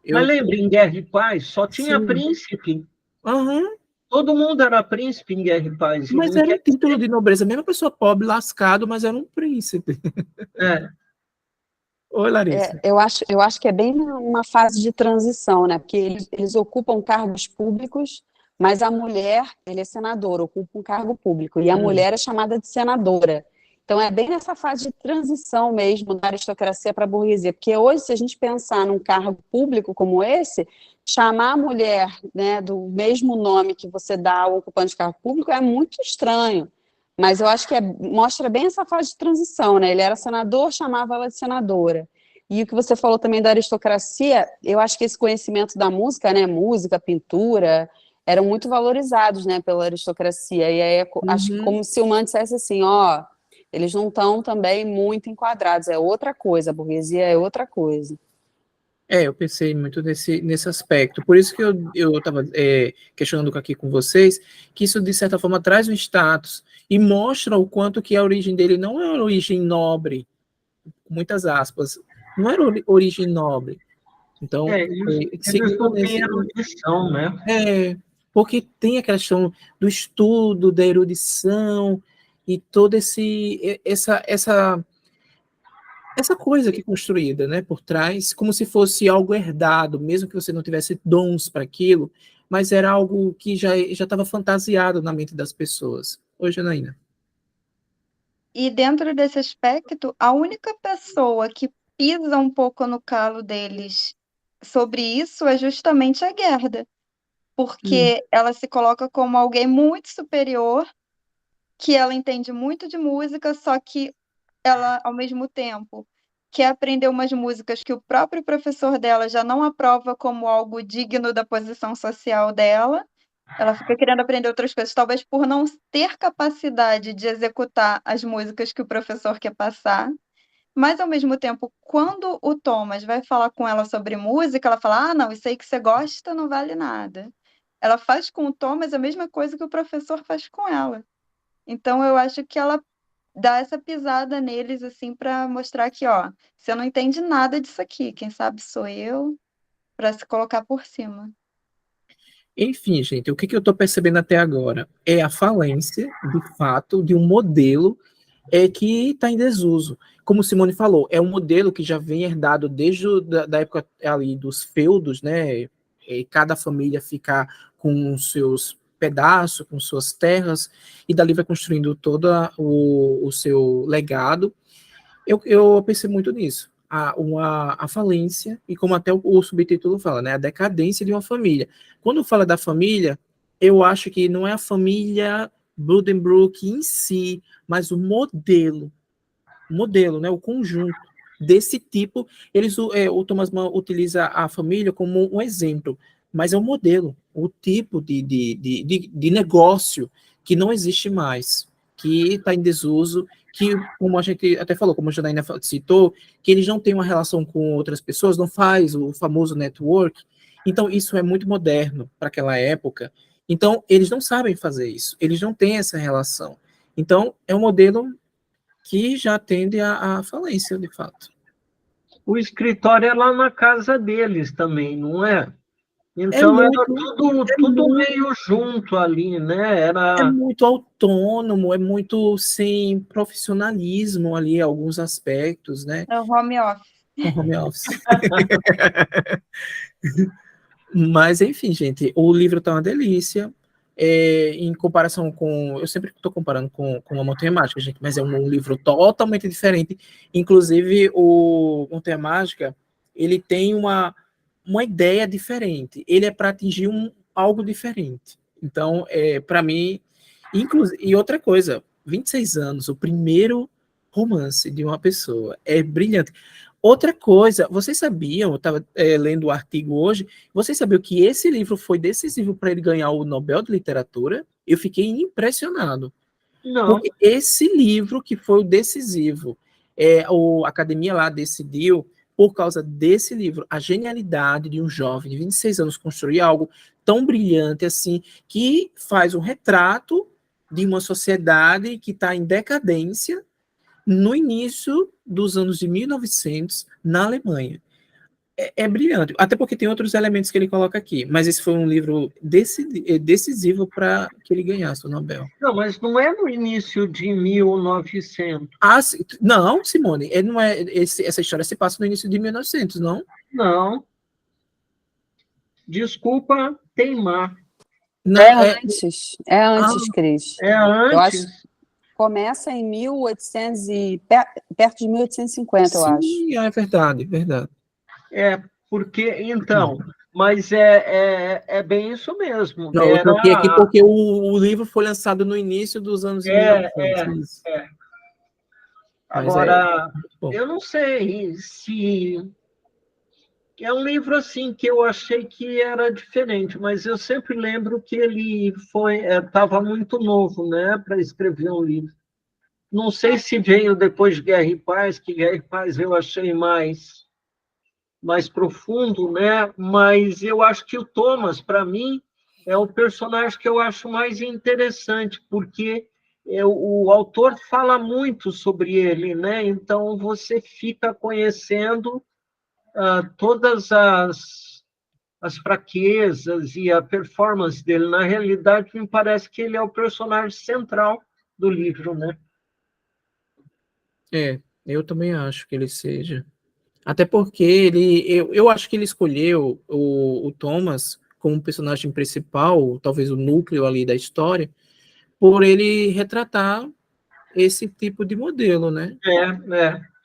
Mas Eu, lembre, em Guerra e Paz só tinha sim. príncipe. Aham. Todo mundo era príncipe em Guerra e Paz. E Mas não era um quer título de nobreza, mesmo a pessoa pobre, lascado, mas era um príncipe. é, Oi, Larissa. eu acho que é bem uma fase de transição, né? Porque eles ocupam cargos públicos, mas a mulher, ele é senador, ocupa um cargo público, e a mulher é chamada de senadora. Então, é bem nessa fase de transição mesmo da aristocracia para a burguesia. Porque hoje, se a gente pensar num cargo público como esse, chamar a mulher, né, do mesmo nome que você dá ao ocupante de cargo público é muito estranho. Mas eu acho que mostra bem essa fase de transição, né? Ele era senador, chamava ela de senadora. E o que você falou também da aristocracia, eu acho que esse conhecimento da música, né? Música, pintura, eram muito valorizados, né, pela aristocracia. E aí acho que Uhum. como se o Man dissesse assim, ó, eles não estão também muito enquadrados, é outra coisa, a burguesia é outra coisa. Eu pensei muito nesse aspecto. Por isso que eu estava questionando aqui com vocês, que isso, de certa forma, traz um status e mostra o quanto que a origem dele não é uma origem nobre, com muitas aspas, não era origem nobre. Então, eles seguindo não têm nesse... erudição, né? Porque tem a questão do estudo, da erudição, e toda essa coisa que é construída, né, por trás, como se fosse algo herdado, mesmo que você não tivesse dons para aquilo, mas era algo que já estava fantasiado na mente das pessoas. Oi, Janaína. E dentro desse aspecto, a única pessoa que pisa um pouco no calo deles sobre isso é justamente a Gerda, porque ela se coloca como alguém muito superior, que ela entende muito de música, só que ela, ao mesmo tempo, quer aprender umas músicas que o próprio professor dela já não aprova como algo digno da posição social dela. Ela fica querendo aprender outras coisas, talvez por não ter capacidade de executar as músicas que o professor quer passar. Mas, ao mesmo tempo, quando o Thomas vai falar com ela sobre música, ela fala: Ah, não, isso aí que você gosta não vale nada. Ela faz com o Thomas a mesma coisa que o professor faz com ela. Então, eu acho que ela dá essa pisada neles, assim, para mostrar que, ó, você não entende nada disso aqui, quem sabe sou eu, para se colocar por cima. Enfim, gente, o que eu estou percebendo até agora é a falência, de fato, de um modelo que está em desuso. Como Simone falou, é um modelo que já vem herdado desde da época ali dos feudos, né? Cada família fica com os seus pedaços, com suas terras, e dali vai construindo todo o seu legado. Eu pensei muito nisso. A falência, e como até o subtítulo fala, né? A decadência de uma família. Quando fala da família, eu acho que não é a família Buddenbrook em si, mas o modelo, né? O conjunto desse tipo. O Thomas Mann utiliza a família como um exemplo, mas é um modelo, o tipo de negócio que não existe mais, que está em desuso, que, como a gente até falou, como a Janaína citou, que eles não têm uma relação com outras pessoas, não faz o famoso network. Então, isso é muito moderno para aquela época. Então, eles não sabem fazer isso, eles não têm essa relação. Então, é um modelo que já tende à falência, de fato. O escritório é lá na casa deles também, não é? É Então era muito, tudo meio junto ali, né? é Era. muito autônomo, é muito sem profissionalismo ali, em alguns aspectos, né? É o home office. O home office. Mas, enfim, gente, o livro tá uma delícia. Em comparação com. Eu sempre estou comparando com a Montanha Mágica, gente, mas é um livro totalmente diferente. Inclusive, o Montanha Mágica, ele tem uma ideia diferente. Ele é para atingir algo diferente. Então, para mim. E outra coisa, 26 anos, o primeiro romance de uma pessoa. É brilhante. Outra coisa, vocês sabiam, eu estava lendo o artigo hoje, vocês sabiam que esse livro foi decisivo para ele ganhar o Nobel de Literatura? Eu fiquei impressionado. Não, Porque esse livro que foi o decisivo, a academia lá decidiu, por causa desse livro, a genialidade de um jovem de 26 anos construir algo tão brilhante assim, que faz um retrato de uma sociedade que está em decadência no início dos anos de 1900, na Alemanha. É brilhante, até porque tem outros elementos que ele coloca aqui, mas esse foi um livro decisivo para que ele ganhasse o Nobel. não, mas não é no início de 1900. Não, Simone, ele não é, essa história se passa no início de 1900, não? Não. Desculpa teimar. Não, É antes, Cris. É Eu acho antes. que começa em 1800 perto de 1850, eu acho. Sim, é verdade, verdade. Porque, então, mas é bem isso mesmo. Não, eu troquei aqui porque o livro foi lançado no início dos anos de 1900. Agora, eu não sei se... É um livro assim que eu achei que era diferente, mas eu sempre lembro que ele estava muito novo, né, para escrever um livro. Não sei se veio depois de Guerra e Paz, que Guerra e Paz eu achei mais profundo, né? Mas eu acho que o Thomas, para mim, é o personagem que eu acho mais interessante, porque o autor fala muito sobre ele, né? Então você fica conhecendo todas as fraquezas e a performance dele. Na realidade, me parece que ele é o personagem central do livro, né? Eu também acho que ele seja. Até porque eu acho que ele escolheu o Thomas como personagem principal, talvez o núcleo ali da história, por ele retratar esse tipo de modelo, né?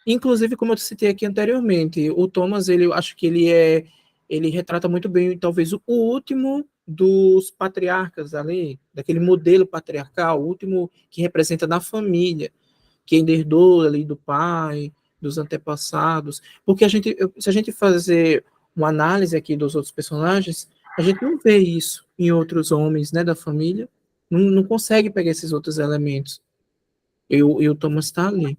Inclusive, como eu citei aqui anteriormente, o Thomas, eu acho que ele retrata muito bem, talvez, o último dos patriarcas ali, daquele modelo patriarcal, o último que representa na família, que herdou ali do pai, dos antepassados, porque se a gente fazer uma análise aqui dos outros personagens, a gente não vê isso em outros homens, né, da família, não consegue pegar esses outros elementos. E o Thomas está ali.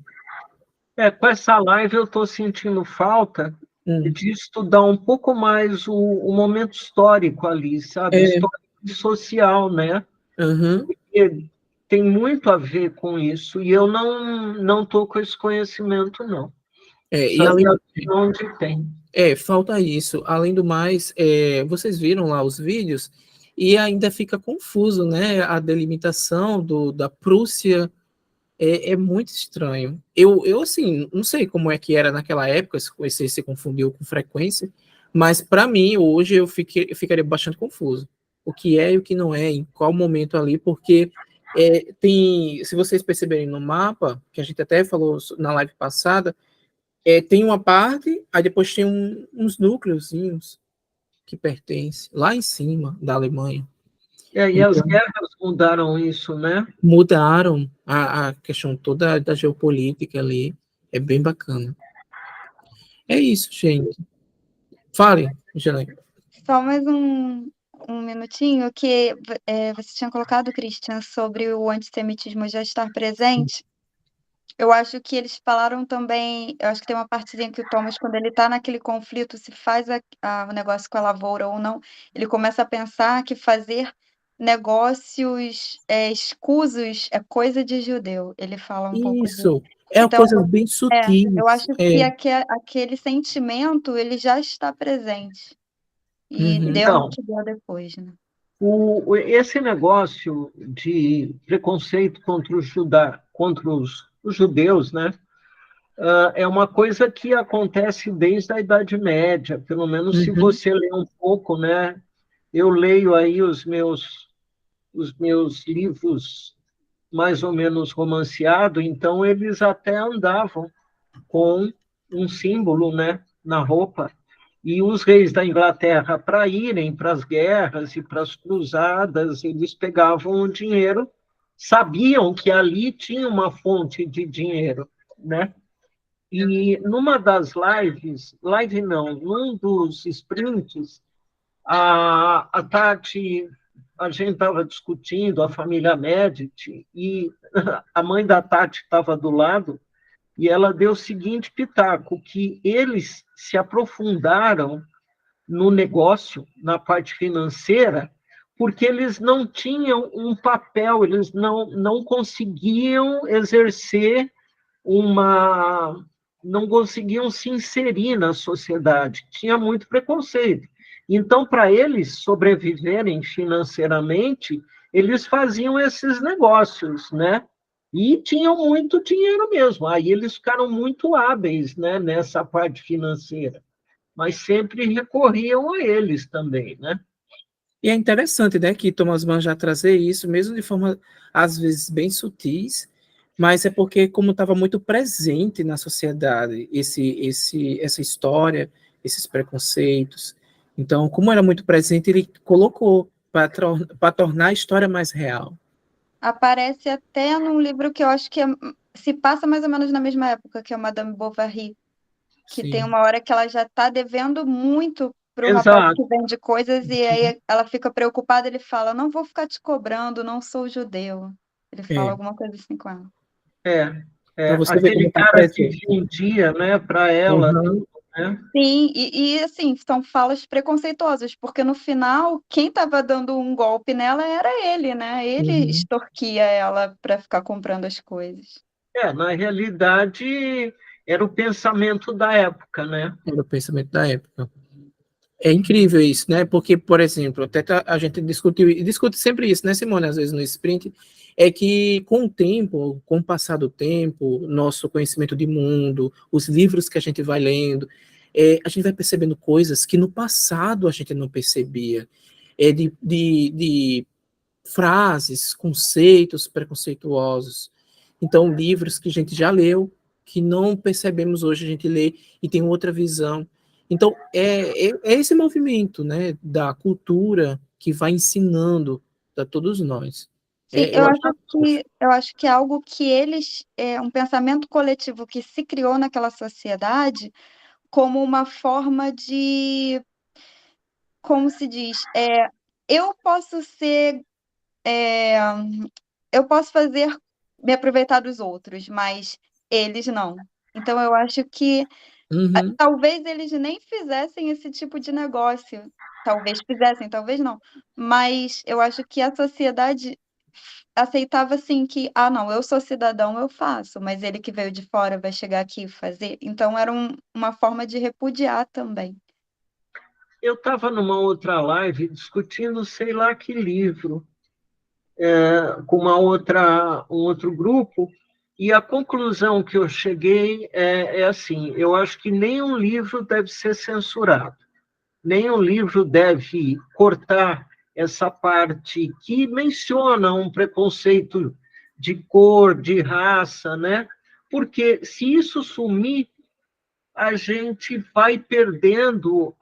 Com essa live eu estou sentindo falta de estudar um pouco mais o momento histórico ali, sabe? Histórico e social, né? Uhum. Porque tem muito a ver com isso, e eu não estou com esse conhecimento, não. E além onde tem. Falta isso. Além do mais, vocês viram lá os vídeos e ainda fica confuso, né? A delimitação da Prússia é muito estranho. Eu, assim, não sei como é que era naquela época, se confundiu com frequência, mas para mim, hoje, eu ficaria bastante confuso. O que é e o que não é, em qual momento ali, porque se vocês perceberem no mapa, que a gente até falou na live passada, tem uma parte, aí depois tem uns núcleozinhos que pertencem lá em cima da Alemanha. E as guerras mudaram isso, né? Mudaram a questão toda da geopolítica ali. É bem bacana. É isso, gente. Fale, Janaína. Só mais um minutinho que você tinha colocado, Christian, sobre o antissemitismo já estar presente. Eu acho que eles falaram também, eu acho que tem uma partezinha que o Thomas, quando ele está naquele conflito, se faz o negócio com a lavoura ou não, ele começa a pensar que fazer negócios escusos é coisa de judeu. Ele fala um pouco disso. Isso. É uma Então, coisa bem sutis. eu acho que aquele sentimento, ele já está presente. E Uhum. deu no Então, que deu depois, né? esse negócio de preconceito contra os judeus, né? É uma coisa que acontece desde a Idade Média, pelo menos se Uhum. você ler um pouco, né? Eu leio aí os meus livros mais ou menos romanceados, então eles até andavam com um símbolo, né, na roupa. E os reis da Inglaterra, para irem para as guerras e para as cruzadas, eles pegavam o dinheiro, sabiam que ali tinha uma fonte de dinheiro, né? E numa das live não, num dos sprints, a Tati, a gente estava discutindo, a família Medici, e a mãe da Tati estava do lado, e ela deu o seguinte pitaco, que eles se aprofundaram no negócio, na parte financeira, porque eles não tinham um papel, eles não conseguiam exercer não conseguiam se inserir na sociedade, tinha muito preconceito. Então, para eles sobreviverem financeiramente, eles faziam esses negócios, né? E tinham muito dinheiro mesmo. Aí eles ficaram muito hábeis, né, nessa parte financeira, mas sempre recorriam a eles também, né? E é interessante, né, que Thomas Mann já trazer isso, mesmo de forma, às vezes, bem sutis, mas é porque, como estava muito presente na sociedade, essa história, esses preconceitos, então, como era muito presente, ele colocou para tornar a história mais real. Aparece até num livro que eu acho que se passa mais ou menos na mesma época, que é Madame Bovary, que Sim. tem uma hora que ela já está devendo muito para o rapaz Exato. que vende coisas, e aí ela fica preocupada, ele fala, não vou ficar te cobrando, não sou judeu. Ele fala alguma coisa assim com ela. Para você ver como Aquele está cara que presente. vendia, né, para ela, Uhum. né? Sim, e assim, são falas preconceituosas, porque no final, quem estava dando um golpe nela era ele, né? Ele Uhum. extorquia ela para ficar comprando as coisas. Na realidade, era o pensamento da época, né? Era o pensamento da época. É incrível isso, né? Porque, por exemplo, até a gente discutiu, e discute sempre isso, né, Simone, às vezes no sprint, é que com o tempo, com o passar do tempo, nosso conhecimento de mundo, os livros que a gente vai lendo, a gente vai percebendo coisas que no passado a gente não percebia, de frases, conceitos preconceituosos. Então, livros que a gente já leu, que não percebemos hoje, a gente lê e tem outra visão. Então, é esse movimento, né, da cultura que vai ensinando a todos nós. Sim, Eu acho eu acho que é algo que um pensamento coletivo que se criou naquela sociedade como uma forma de, como se diz, eu posso ser, é, eu posso me aproveitar dos outros, mas eles não. Então, eu acho que Uhum. talvez eles nem fizessem esse tipo de negócio. Talvez fizessem, talvez não. Mas eu acho que a sociedade aceitava assim que, não, eu sou cidadão, eu faço, mas ele que veio de fora vai chegar aqui e fazer. Então era uma forma de repudiar também. Eu estava numa outra live discutindo sei lá que livro, com um outro grupo, e a conclusão que eu cheguei é assim: eu acho que nenhum livro deve ser censurado, nenhum livro deve cortar essa parte que menciona um preconceito de cor, de raça, né? Porque se isso sumir, a gente vai perdendo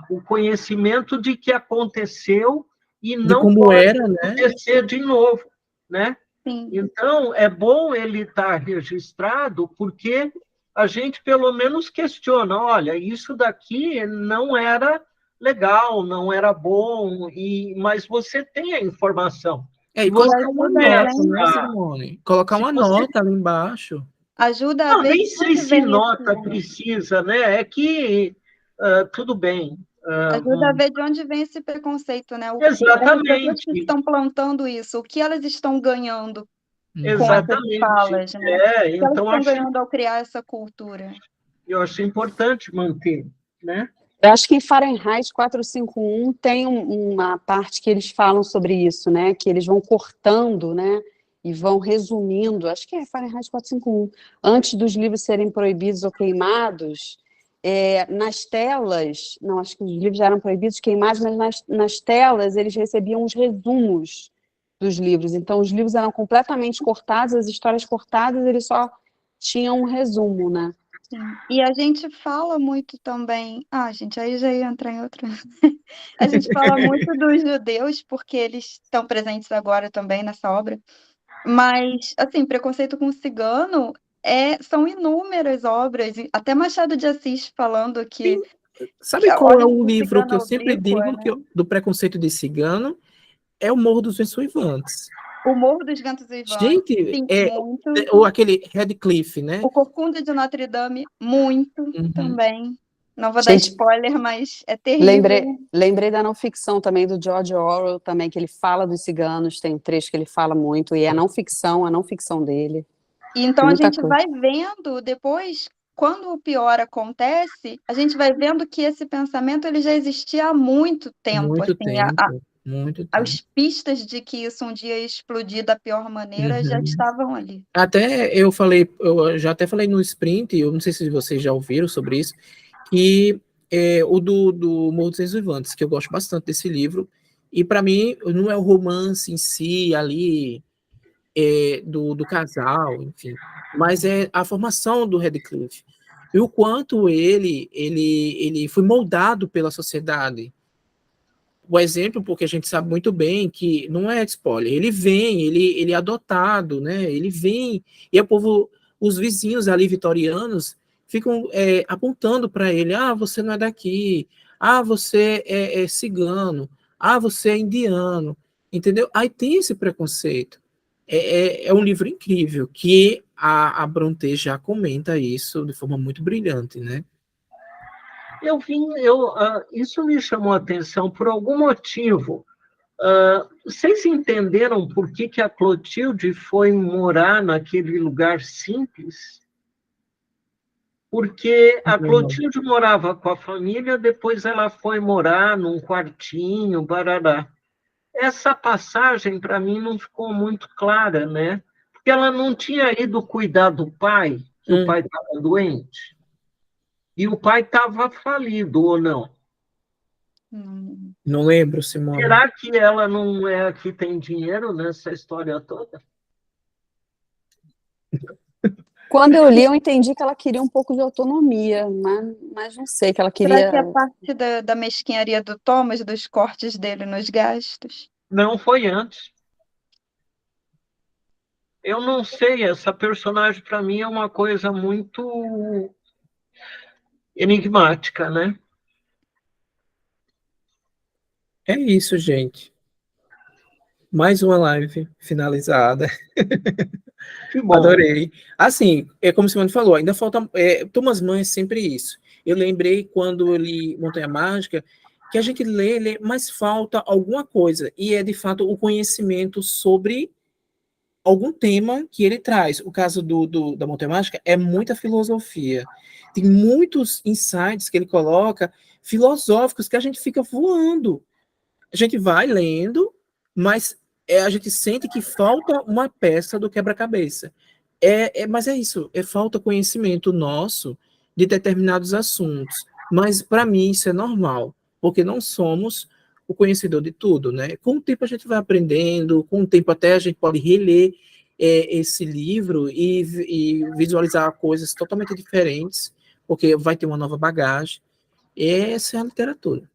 o conhecimento de que aconteceu e De não como pode era, né? acontecer de novo, né? Sim. Então, é bom ele estar registrado, porque a gente, pelo menos, questiona, olha, isso daqui não era legal, não era bom, mas você tem a informação. E Você colocar uma ajuda a nota, né, gente. Simone? Colocar Se uma você nota ali embaixo. Ajuda a Não, ver nem de sei onde se vem nota precisa, né? É que tudo bem. ajuda a ver de onde vem esse preconceito, né? As pessoas que Exatamente, estão plantando isso, o que elas estão ganhando com essas exatamente. falas, né? O que elas Então estão ganhando ao criar essa cultura. eu acho importante manter, né? Eu acho que em Fahrenheit 451 tem uma parte que eles falam sobre isso, né? Que eles vão cortando, né? E vão resumindo. Acho que é Fahrenheit 451. Antes dos livros serem proibidos ou queimados, nas telas, não, acho que os livros já eram proibidos, queimados, mas nas telas eles recebiam os resumos dos livros. Então, os livros eram completamente cortados, as histórias cortadas, eles só tinham um resumo, né? Sim. E a gente fala muito também. Ah, gente, aí já ia entrar em outra. A gente fala muito dos judeus, porque eles estão presentes agora também nessa obra. Mas, assim, preconceito com o cigano são inúmeras obras, e até Machado de Assis falando que Sabe qual é olhos o do livro que cigano eu sempre oblíqua, digo né? do preconceito de cigano? É o Morro dos Ventos-Uivantes. O Morro dos Ventos Uivantes, Gente, sim, muito. ou aquele Radcliffe, né? O Corcunda de Notre Dame, muito Uhum. também. Não vou dar Gente, spoiler, mas é terrível. lembrei da não ficção também do George Orwell também, que ele fala dos ciganos, tem um trecho que ele fala muito, e é a não ficção dele. E então a Muita gente coisa. vai vendo depois, quando o pior acontece, a gente vai vendo que esse pensamento ele já existia há muito tempo, Muito assim, tempo, muito tempo. as pistas de que isso um dia ia explodir da pior maneira já Uhum. estavam ali. Até eu já até falei no Sprint, eu não sei se vocês já ouviram sobre isso, que o do Morro dos Ventos-Uivantes, que eu gosto bastante desse livro, e para mim não é o romance em si ali do casal, enfim, mas é a formação do Radcliffe e o quanto ele foi moldado pela sociedade. O exemplo, porque a gente sabe muito bem que não é spoiler, ele é adotado, né? Ele vem, e o povo, os vizinhos ali vitorianos, ficam apontando para ele: ah, você não é daqui, ah, você é cigano, ah, você é indiano, entendeu? Aí tem esse preconceito. É um livro incrível, que a Brontë já comenta isso de forma muito brilhante, né? Isso me chamou a atenção por algum motivo. Vocês entenderam por que a Clotilde foi morar naquele lugar simples? Porque a Clotilde morava com a família, depois ela foi morar num quartinho, barará. Essa passagem, para mim, não ficou muito clara, né? Porque ela não tinha ido cuidar do pai, que o pai estava doente, e o pai estava falido, ou não? Não lembro, Simone. Será que ela não é a que tem dinheiro nessa história toda? Quando eu li, eu entendi que ela queria um pouco de autonomia, mas não sei, que ela Será queria. que é parte da mesquinharia do Thomas, dos cortes dele nos gastos? Não foi antes. Eu não sei, essa personagem para mim é uma coisa muito enigmática, né? É isso, gente. Mais uma live finalizada. Que bom. Adorei. Assim, é como Simone falou, ainda falta. Thomas Mann é sempre isso. Eu lembrei quando eu li Montanha Mágica, que a gente lê, mas falta alguma coisa. E é de fato o conhecimento sobre algum tema que ele traz. O caso da Montanha Mágica é muita filosofia. Tem muitos insights que ele coloca, filosóficos, que a gente fica voando. A gente vai lendo, mas a gente sente que falta uma peça do quebra-cabeça. Mas é isso, falta conhecimento nosso de determinados assuntos. Mas para mim isso é normal, porque não somos o conhecedor de tudo, né? Com o tempo a gente vai aprendendo, com o tempo até a gente pode reler esse livro e visualizar coisas totalmente diferentes, porque vai ter uma nova bagagem. Essa é a literatura.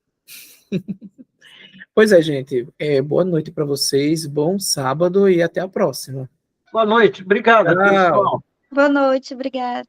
Pois é, gente. Boa noite para vocês, bom sábado e até a próxima. Boa noite, obrigado, Tchau. pessoal. Boa noite, obrigada.